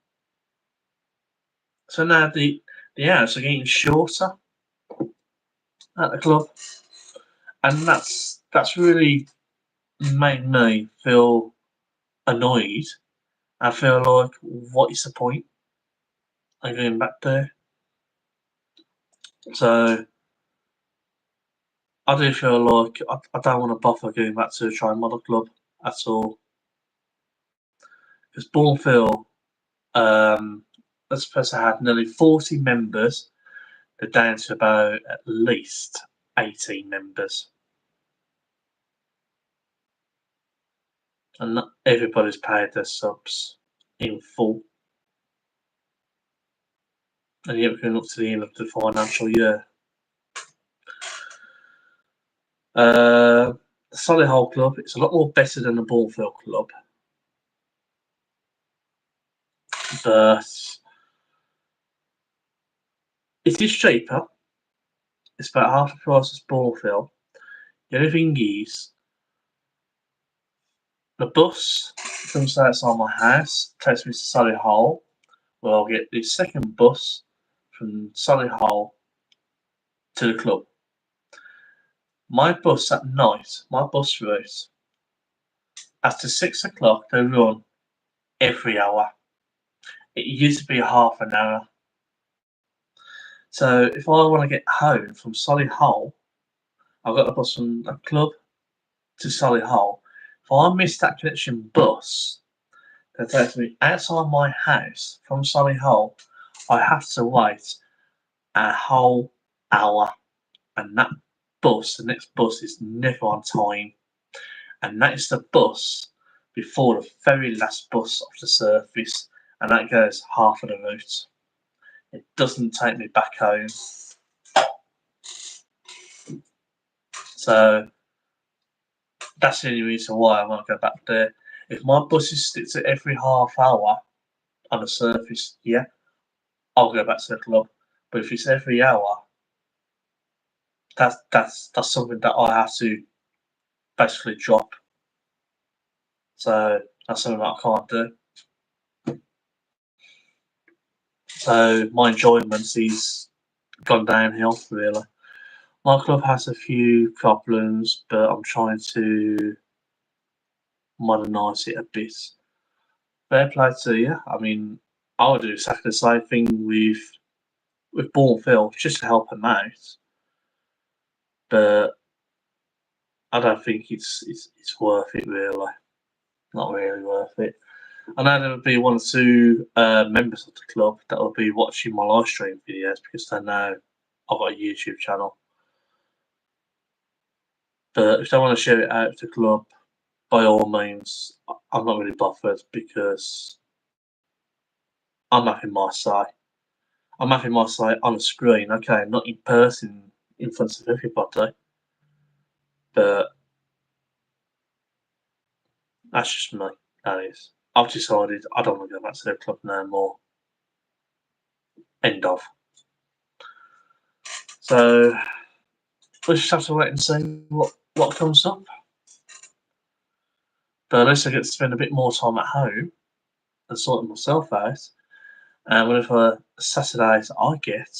So now the hours are getting shorter at the club, and that's really made me feel annoyed. I feel like, what is the point of going back there? So I do feel like I don't want to bother going back to the train model club at all. Because Bourneville is supposed to have nearly 40 members. They're down to about at least 18 members. and not everybody's paid their subs in full. And yet we're going up to the end of the financial year. The Solihull Club, it's a lot more better than the Bournemouth Club. But it is cheaper. It's about half the price as Bournemouth. The only thing is, the bus comes outside my house, takes me to Solihull, where I'll get the second bus from Solihull to the club. My bus at night, my bus route, after 6 o'clock, they run every hour. It used to be half an hour. So if I want to get home from Solihull, I've got the bus from the club to Solihull. If I miss that connection bus that takes me outside my house from Solihull, I have to wait a whole hour. And that bus, the next bus, is never on time. And that is the bus before the very last bus off the surface. And that goes half of the route. It doesn't take me back home. So that's the only reason why I want to go back there. If my buses stick to every half hour on the surface, yeah, I'll go back to the club. But if it's every hour, that's something that I have to basically drop. So that's something that I can't do. So my enjoyment is gone downhill, really. My club has a few problems, but I'm trying to modernise it a bit. Fair play to you. I mean, I would do exactly the same thing with Bournemouth just to help them out, but I don't think it's worth it, really. Not really worth it. I know there will be one or two members of the club that will be watching my live stream videos because they know I've got a YouTube channel. But if they want to share it out to the club, by all means, I'm not really bothered because I'm having my say. I'm having my say on the screen, okay, not in person in front of everybody. But that's just me, that is. I've decided I don't want to go back to the club no more. End of. So we'll just have to wait and see what comes up. But at least I get to spend a bit more time at home and sorting myself out. And whenever Saturdays I get,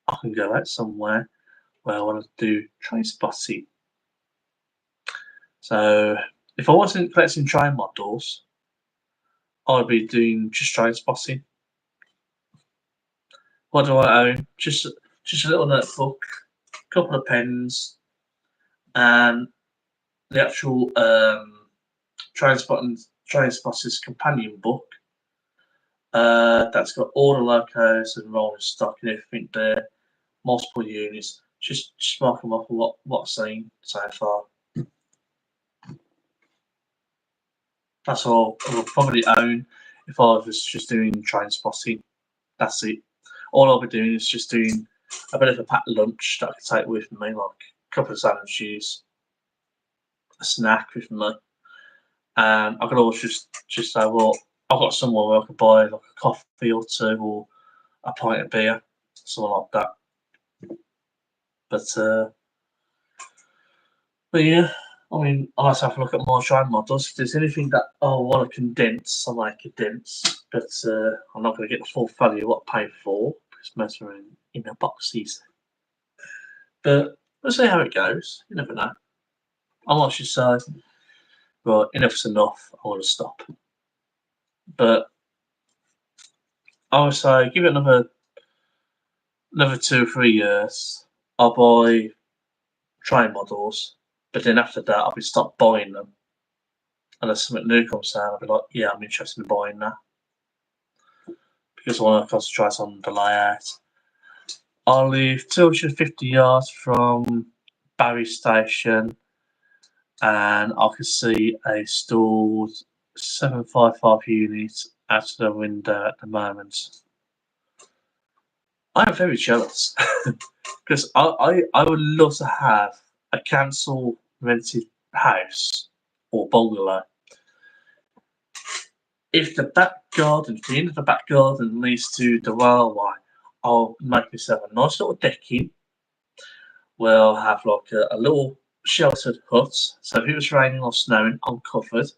I can go out somewhere where I want to do train spotting. So if I wasn't collecting train models, I'd be doing just train spotting. What do I own? Just a little notebook, a couple of pens, and the actual train spotters companion book. That's got all the locos and rolling stock and everything there, multiple units. Just mark them off what I've seen so far. That's all I will probably own if I was just doing train spotting. That's it. All I'll be doing is just doing a bit of a packed lunch that I can take with me, like a couple of sandwiches, a snack with me. And I could always just say, well, I've got somewhere where I could buy like a coffee or two or a pint of beer, something like that. But yeah, I mean, I like to have a look at my train models. If there's anything that I want to condense, I might condense. But I'm not going to get the full value of what I paid for because most are in the boxes. But we'll see how it goes. You never know. I might just say, right, enough's enough. I want to stop. But I would say give it another 2 or 3 years. I'll buy train models, but then after that, I'll be stop buying them. Unless something new comes out, I'll be like, yeah, I'm interested in buying that because I want to concentrate on the layout. I live 250 yards from Barry Station, and I can see a stored 755 unit out of the window at the moment. I am very jealous because I would love to have a council rented house or bungalow. If the end of the back garden leads to the railway, I'll make myself a nice little decking where I'll have like a little sheltered hut. So if it was raining or snowing, I'm covered.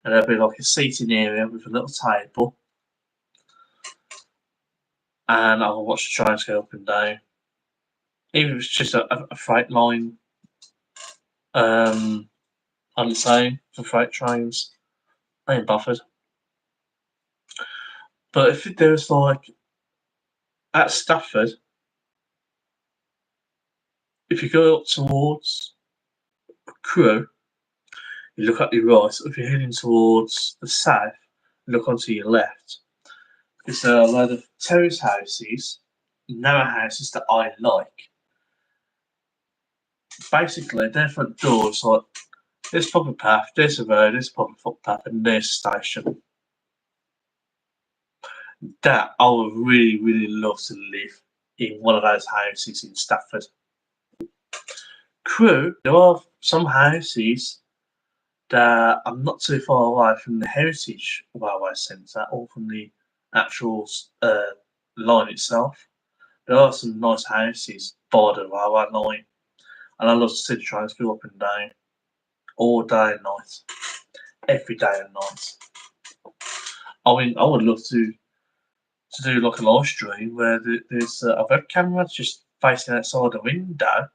And there'll be like a seating area with a little table. And I'll watch the trains go up and down. Even if it's just a freight line on its own for freight trains, I ain't bothered. But if there's like at Stafford, if you go up towards Crewe, you look at your right. If you're heading towards the south, look onto your left. Because there are a load of terrace houses, narrow houses that I like. Basically, their front doors like there's a public path, there's a road, there's a public footpath, and there's a station. That I would really, really love to live in one of those houses in Stafford. Crewe, there are some houses that are not too far away from the Heritage Railway Centre or from the actual line itself. There are some nice houses by the railway line, and I love to see the trains go up and down all day and night, every day and night. I mean, I would love to do like a live stream where there's a web camera just facing outside the window,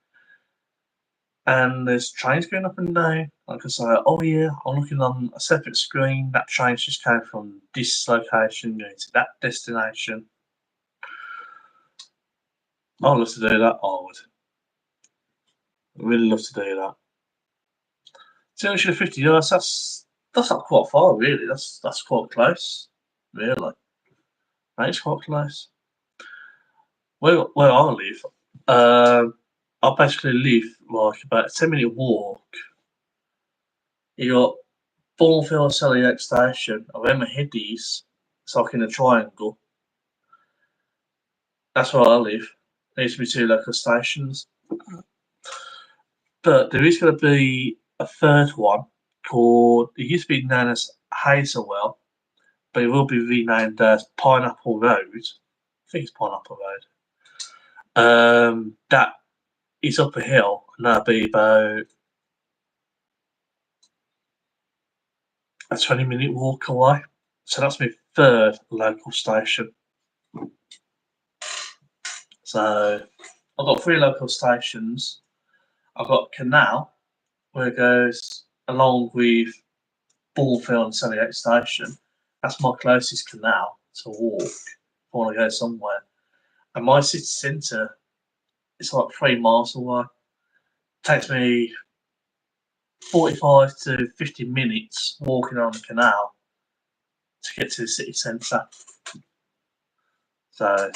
and there's trains going up and down. I can say, oh yeah, I'm looking on a separate screen. That train's just came from this location going to that destination. I'd love to do that. I would. Really love to do that. 250 yards. That's not quite far, really. That's quite close, really. That is quite close. Where I live, I basically live like about a 10-minute walk. You got Bournemouth Selly Station, around my head is, it's like in a triangle. That's where I live. There used to be 2 local stations. But there is going to be a third one called, it used to be known as Hazelwell, but it will be renamed as Pineapple Road. I think it's Pineapple Road. That is up a hill, and that'll be about a 20-minute walk away. So that's my third local station. So I've got 3 local stations. I've got Canal, where it goes along with Ballfield and Selly Station. That's my closest canal to walk if I want to go somewhere. And my city centre is like 3 miles away. It takes me 45 to 50 minutes walking on the canal to get to the city centre. So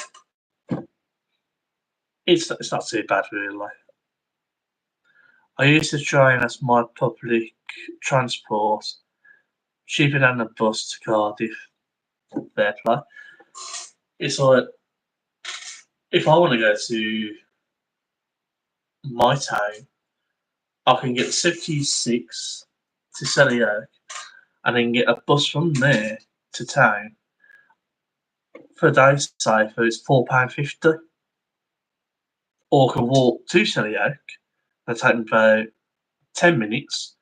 it's not too bad, really. I use the train as my public transport, cheaper than the bus to Cardiff. Fair play. It's like if I want to go to my town, I can get 76 to Selly Oak and then get a bus from there to town. For a day's safer, it's £4.50. Or I can walk to Selly Oak and take me about 10 minutes,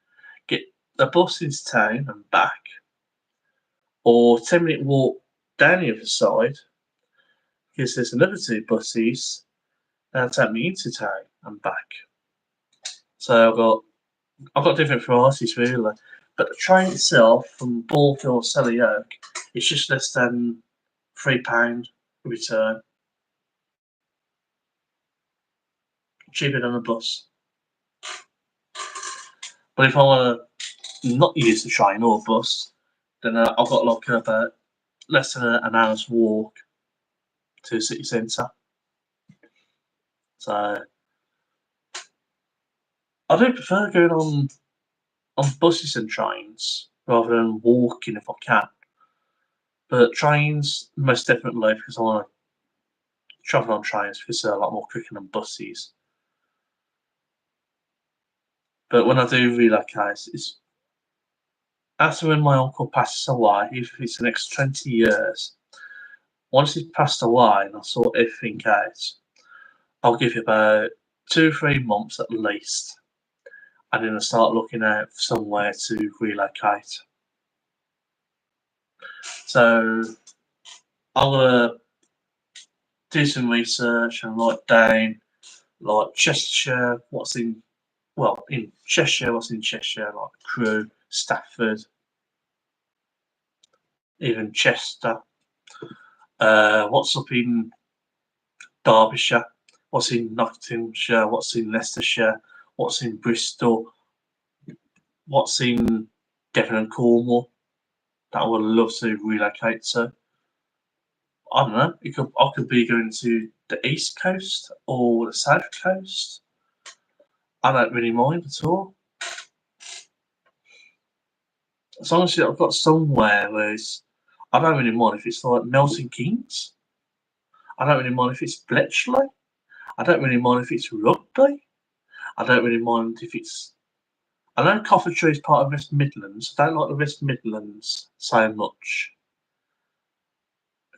get the bus into town and back, or 10-minute walk down the other side, because there's another 2 buses that'll take me into town and back. So I've got different varieties really, but the train itself from Ballfield Selly Oak is just less than £3 return, cheaper than a bus. But if I want to not use the train or bus, then I've got like about less than an hour's walk to the city centre. So I do prefer going on on buses and trains rather than walking if I can. But trains, most definitely, because I want to travel on trains because they're a lot more quicker than buses. But when I do relocate, it's after when my uncle passes away, if it's the next 20 years, once he's passed away and I sort everything out, I'll give it about 2 or 3 months at least, and then I start looking out for somewhere to relocate. So I'm gonna do some research and write down like Chestershire, in Cheshire, what's in Cheshire, like Crewe, Stafford, even Chester. What's up in Derbyshire? What's in Nottinghamshire? What's in Leicestershire? What's in Bristol? What's in Devon and Cornwall that I would love to relocate to? I don't know. I could be going to the East Coast or the South Coast. I don't really mind at all. As long as I've got somewhere where I don't really mind if it's like Milton Keynes. I don't really mind if it's Bletchley. I don't really mind if it's Rugby. I don't really mind if it's. I know Coventry is part of West Midlands. I don't like the West Midlands so much.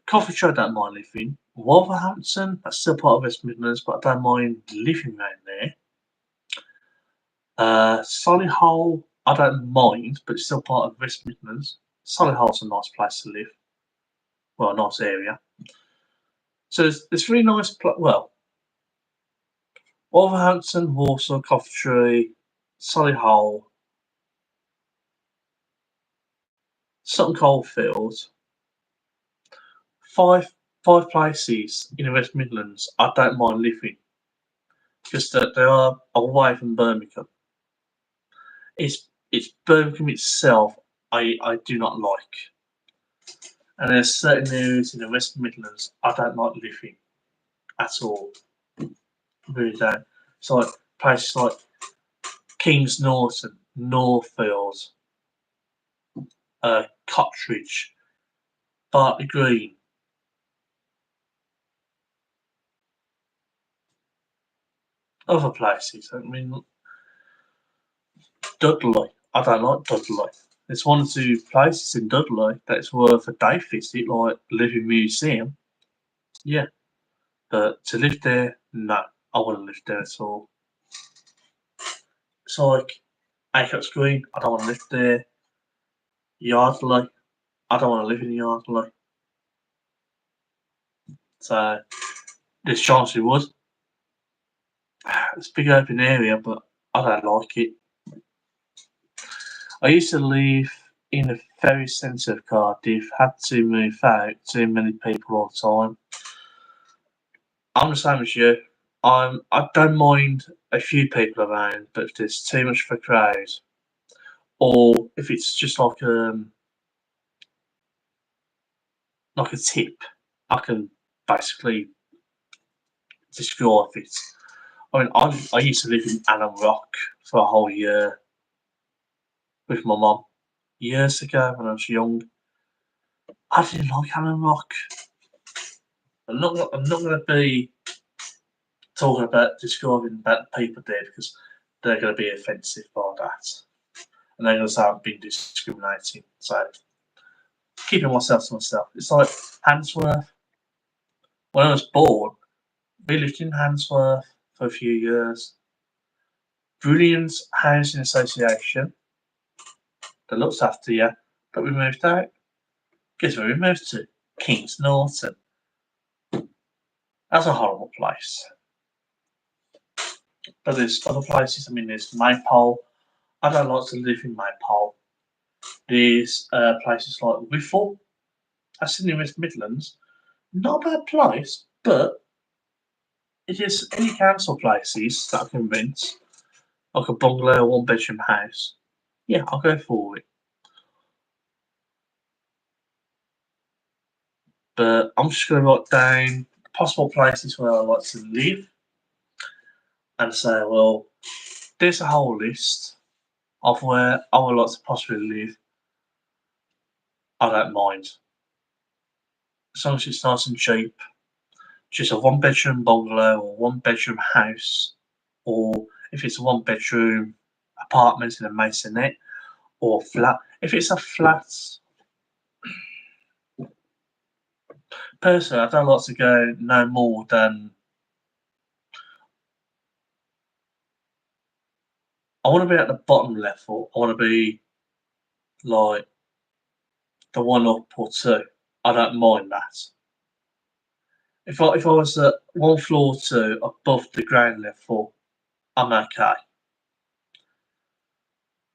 Coventry, I don't mind living. Wolverhampton, that's still part of West Midlands, but I don't mind living around there. Solihull, I don't mind, but it's still part of West Midlands. Solihull's a nice place to live. Well, a nice area. So there's really nice. Wolverhampton, Walsall, Coventry, Solihull, Sutton Coldfield. Five places in the West Midlands I don't mind living because they are away from Birmingham. It's Birmingham itself I do not like. And there's certain areas in the West Midlands I don't like living at all. Really don't. It's like places like Kings Norton, Northfield, Cottridge, Bartley Green. Other places. I mean, Dudley. I don't like Dudley. There's one or two places in Dudley that's worth a day visit, like Living Museum. Yeah, but to live there, no, I wouldn't live there at all. It's like Acocks Green, I don't want to live there. Yardley, I don't want to live in Yardley. So there's Chauncey Wood. It's a big open area, but I don't like it. I used to live in the very centre of Cardiff, had to move out, too many people all the time. I'm the same as you. I don't mind a few people around, but if there's too much of a crowd, or if it's just like a tip, I can basically describe it. I mean, I used to live in Allen Rock for a whole year with my mum years ago when I was young. I didn't like Allen Rock. I'm not going to be talking about describing about the people there because they're going to be offensive by that, and they're going to say I've been discriminating. So keeping myself to myself. It's like Handsworth. When I was born, we lived in Handsworth for a few years. Brilliant housing association that looks after you, but we moved out. Guess where we moved to? Kings Norton. That's a horrible place. But there's other places. I mean, there's Maypole. I don't like to live in Maypole. There's places like Whiffle. That's in the West Midlands. Not a bad place, but it is any council places that I can rent, like a bungalow or one-bedroom house. Yeah, I'll go for it. But I'm just going to write down possible places where I like to live and say, well, there's a whole list. of where I would like to possibly live, I don't mind. As long as it's nice and cheap. Just a 1 bedroom bungalow or 1 bedroom house, or if it's a 1 bedroom apartment in a masonette or flat. If it's a flat, personally, I don't like to go no more than. I want to be at the bottom level. I want to be like the one up or two. I don't mind that. If I was at one floor two above the ground level, I'm okay.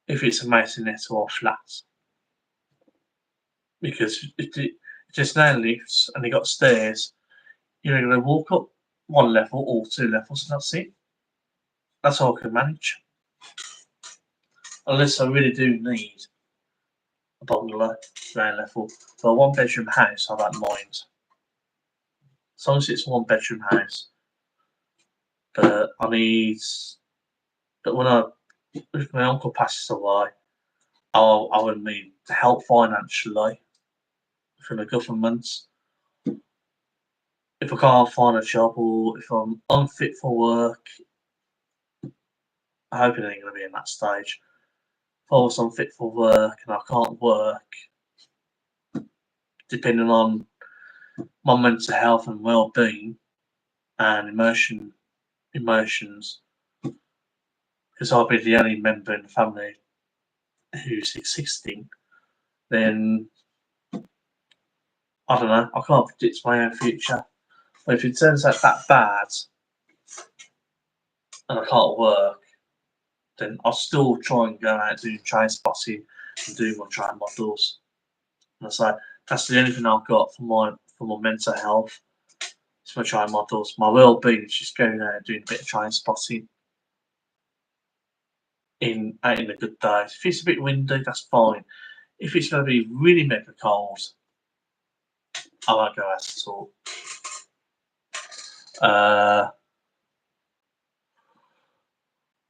If it's a masonette or a flat, because if there's no lifts and you got stairs, you're going to walk up one level or 2 levels, and that's it. That's all I can manage. Unless I really do need a bungalow, ground level. For a 1 bedroom house, I don't mind. As long as it's a 1 bedroom house. But I need. But if my uncle passes away, I would need help financially from the government. If I can't find a job or if I'm unfit for work, I hope it ain't going to be in that stage. If I was unfit for work and I can't work, depending on my mental health and well-being and emotions, because I'll be the only member in the family who's existing, then I don't know. I can't predict my own future. But if it turns out that bad and I can't work, then I'll still try and go out doing train spotting and do my train models. And I say that's the only thing I've got for my mental health. It's my train models. My well-being is just going out and doing a bit of train spotting out in the good days. If it's a bit windy, that's fine. If it's going to be really mega cold, I won't go out at all.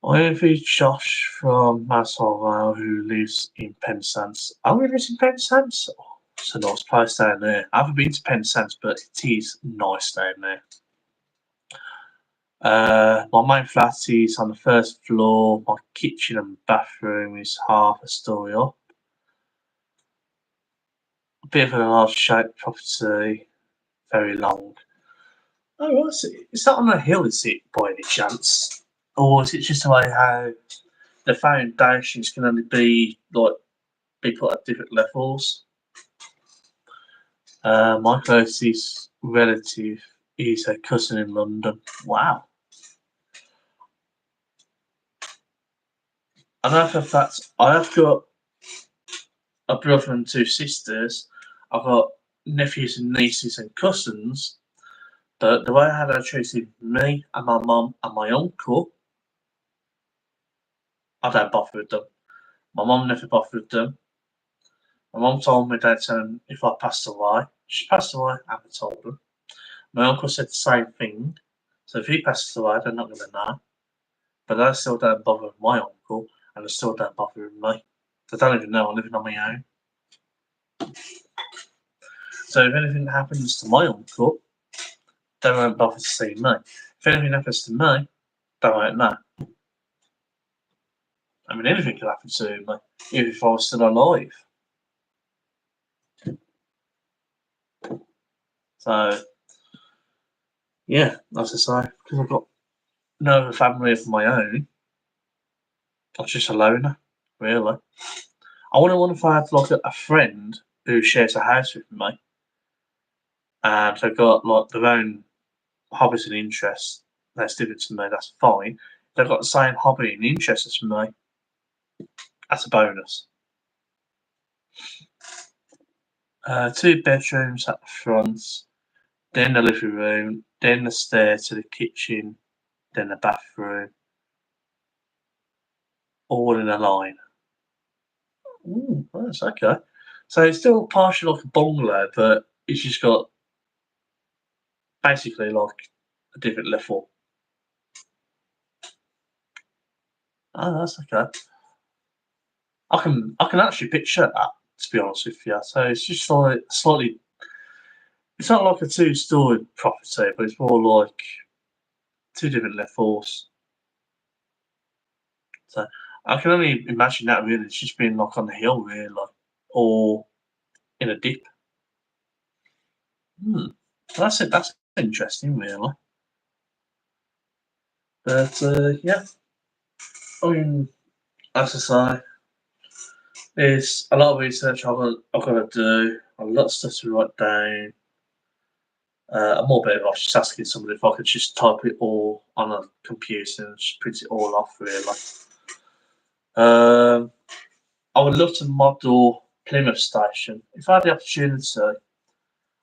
I interviewed Josh from Massachusetts who lives in Penzance. Oh, he lives in Penzance? Oh, it's a nice place down there. I haven't been to Penzance, but it is nice down there. My main flat is on the first floor. My kitchen and bathroom is half a story up. A bit of a large shaped property, very long. Oh, right, so is that on a hill, is it, by any chance? Or is it just the way how the foundations can only be put at different levels? My closest relative is a cousin in London. Wow. I know for a fact I have got a brother and 2 sisters. I've got nephews and nieces and cousins. But the way how they treated me and my mum and my uncle, I don't bother with them. My mum never bothered with them. My mum told me that if I passed away, she passed away, I haven't told them. My uncle said the same thing. So if he passes away, they're not going to know. But they still don't bother with my uncle, and they still don't bother with me. They don't even know I'm living on my own. So if anything happens to my uncle, they won't bother to see me. If anything happens to me, they won't know. I mean, anything could happen to me, even if I was still alive. So, yeah, as I say, because I've got no other family of my own, I'm just a loner, really. I wonder if I had like a friend who shares a house with me, and they've got like their own hobbies and interests. That's different to me. That's fine. If they've got the same hobby and interests as me, that's a bonus. 2 bedrooms at the front, then the living room, then the stair to the kitchen, then the bathroom, all in a line. Ooh, that's okay. So it's still partially like a bungalow, but it's just got basically like a different level. Oh, that's okay. I can actually picture that, to be honest with you. So it's just like slightly. It's not like a two-story property, but it's more like two different levels. So I can only imagine that really. It's just being like on the hill, really, or in a dip. Hmm. That's it. That's interesting, really. But yeah, I mean, as I say, there's a lot of research I've got to do, a lot of stuff to write down. I'm more better off just asking somebody if I could just type it all on a computer and just print it all off, really. Um, I would love to model Plymouth Station. If I had the opportunity,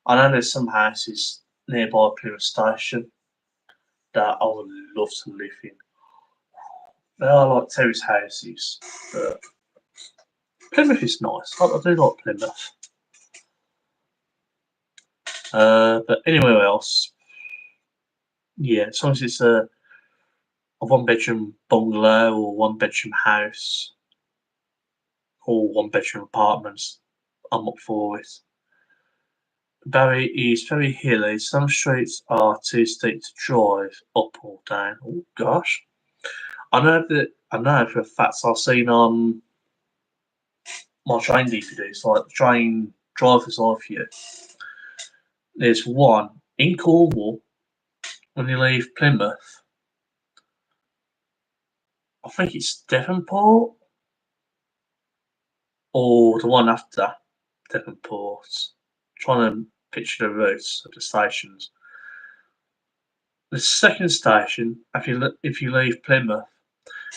I know there's some houses nearby Plymouth Station that I would love to live in. They are like terrace houses, but Plymouth is nice. I do like Plymouth. But anywhere else, yeah, as long as it's a one-bedroom bungalow or one-bedroom house or one-bedroom apartments, I'm up for it. Barry is very hilly. Some streets are too steep to drive up or down. Oh gosh, I know for a fact I've seen on my train DVDs, like train drivers of you. There's one in Cornwall when you leave Plymouth. I think it's Devonport or the one after Devonport. Trying to picture the routes of the stations. The second station, if you leave Plymouth,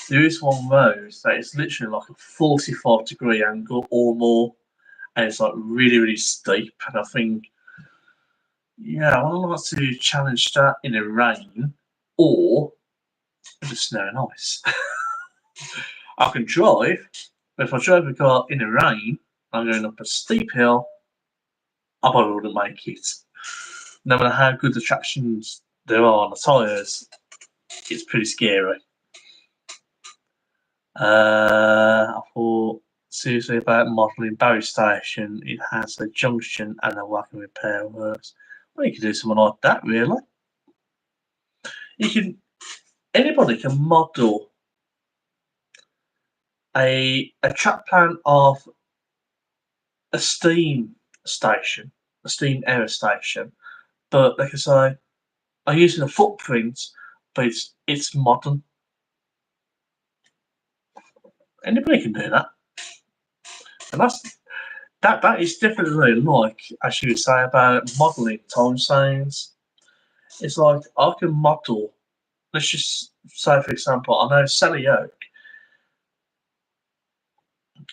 there is one road that is literally like a 45-degree angle or more, and it's like really, really steep. And I think, yeah, I would like to challenge that in the rain or with the snow and ice. I can drive, but if I drove a car in the rain, I'm going up a steep hill, I probably wouldn't make it. No matter how good the tractions there are on the tyres, it's pretty scary. I thought seriously about modelling Barry Station. It has a junction and a wagon repair works. Well, you could do something like that, really. You can anybody can model a track plan of a steam station, a steam air station, but like I say, I'm using a footprint, but it's modern. Anybody can do that, and that is definitely like as you say about modelling time zones. It's like I can model. Let's just say, for example, I know Sally Oak.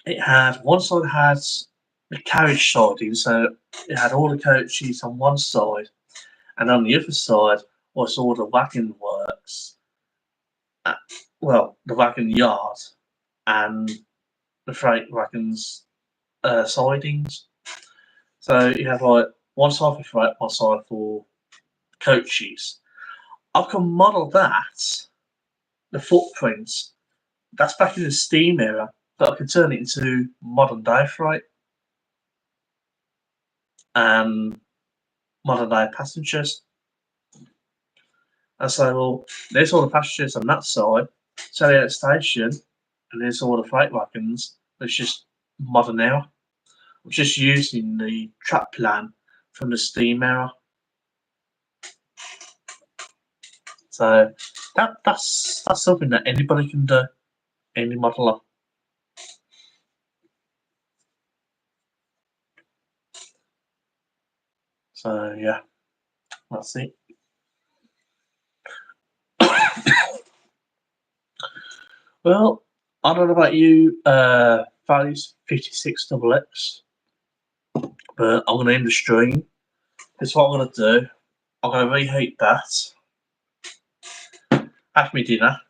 It had one side has the carriage siding, so it had all the coaches on one side, and on the other side was all the wagon works. uh, Well, the wagon yard and the freight wagons sidings. So you have like one side for freight, one side for coaches. I can model that, the footprints. That's back in the steam era, but I can turn it into modern day freight and modern day passengers. And so, well, there's all the passengers on that side, Sally Oak Station, and there's all the freight wagons. It's just modern era. I'm just using the track plan from the steam era. So that's something that anybody can do, any modeler. So yeah, that's it. Well, I don't know about you, values 56XX, but I'm going to end the stream. Because what I'm going to do, I'm going to reheat that, have me dinner,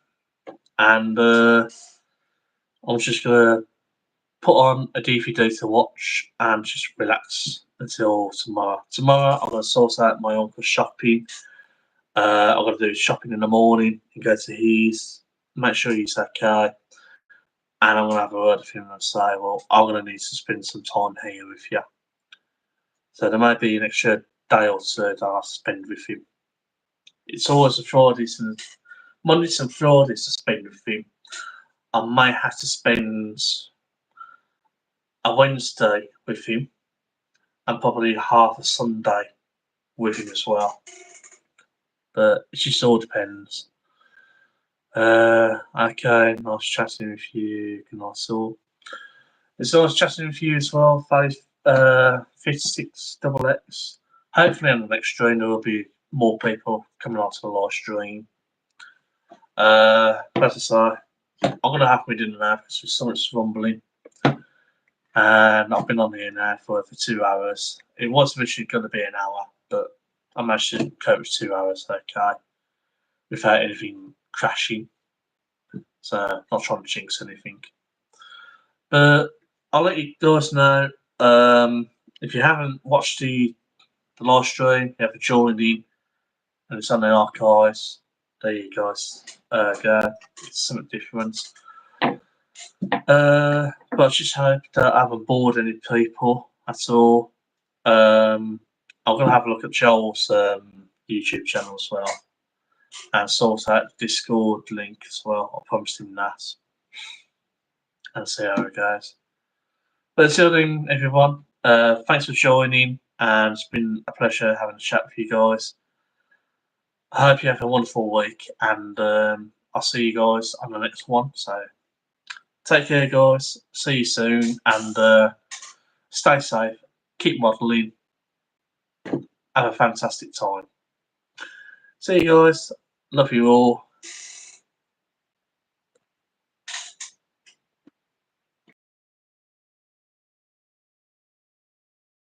and I'm just going to put on a DVD to watch and just relax until tomorrow. Tomorrow, I'm going to sort out my uncle's shopping. I'm going to do shopping in the morning and go to his, make sure he's okay. and I'm going to have a word with him and say, well, I'm going to need to spend some time here with you. So there might be an extra day or two that I'll spend with him. It's always a Fridays and Mondays and Fridays to spend with him. I might have to spend a Wednesday with him and probably half a Sunday with him as well. But it just all depends. Okay, nice chatting with you. Good night, all. It's nice chatting with you as well, 56XX. Hopefully, on the next stream, there will be more people coming onto the live stream. As I say, I'm going to have my dinner now because there's so much rumbling. And I've been on here now for 2 hours. It was originally going to be an hour, but I managed to cope with 2 hours, okay, without anything crashing. So, not trying to jinx anything. But I'll let you guys know. If you haven't watched the live stream, you have to join in, and it's on the archives. There you guys go. It's something different. But I just hope that I haven't bored any people at all. I'm going to have a look at Joel's YouTube channel as well and sort out the Discord link as well. I promised him that. And see how it goes. But until then, everyone, thanks for joining, and it's been a pleasure having a chat with you guys. I hope you have a wonderful week, and I'll see you guys on the next one. So take care, guys. See you soon, and stay safe. Keep modelling. Have a fantastic time. See you guys. Love you all.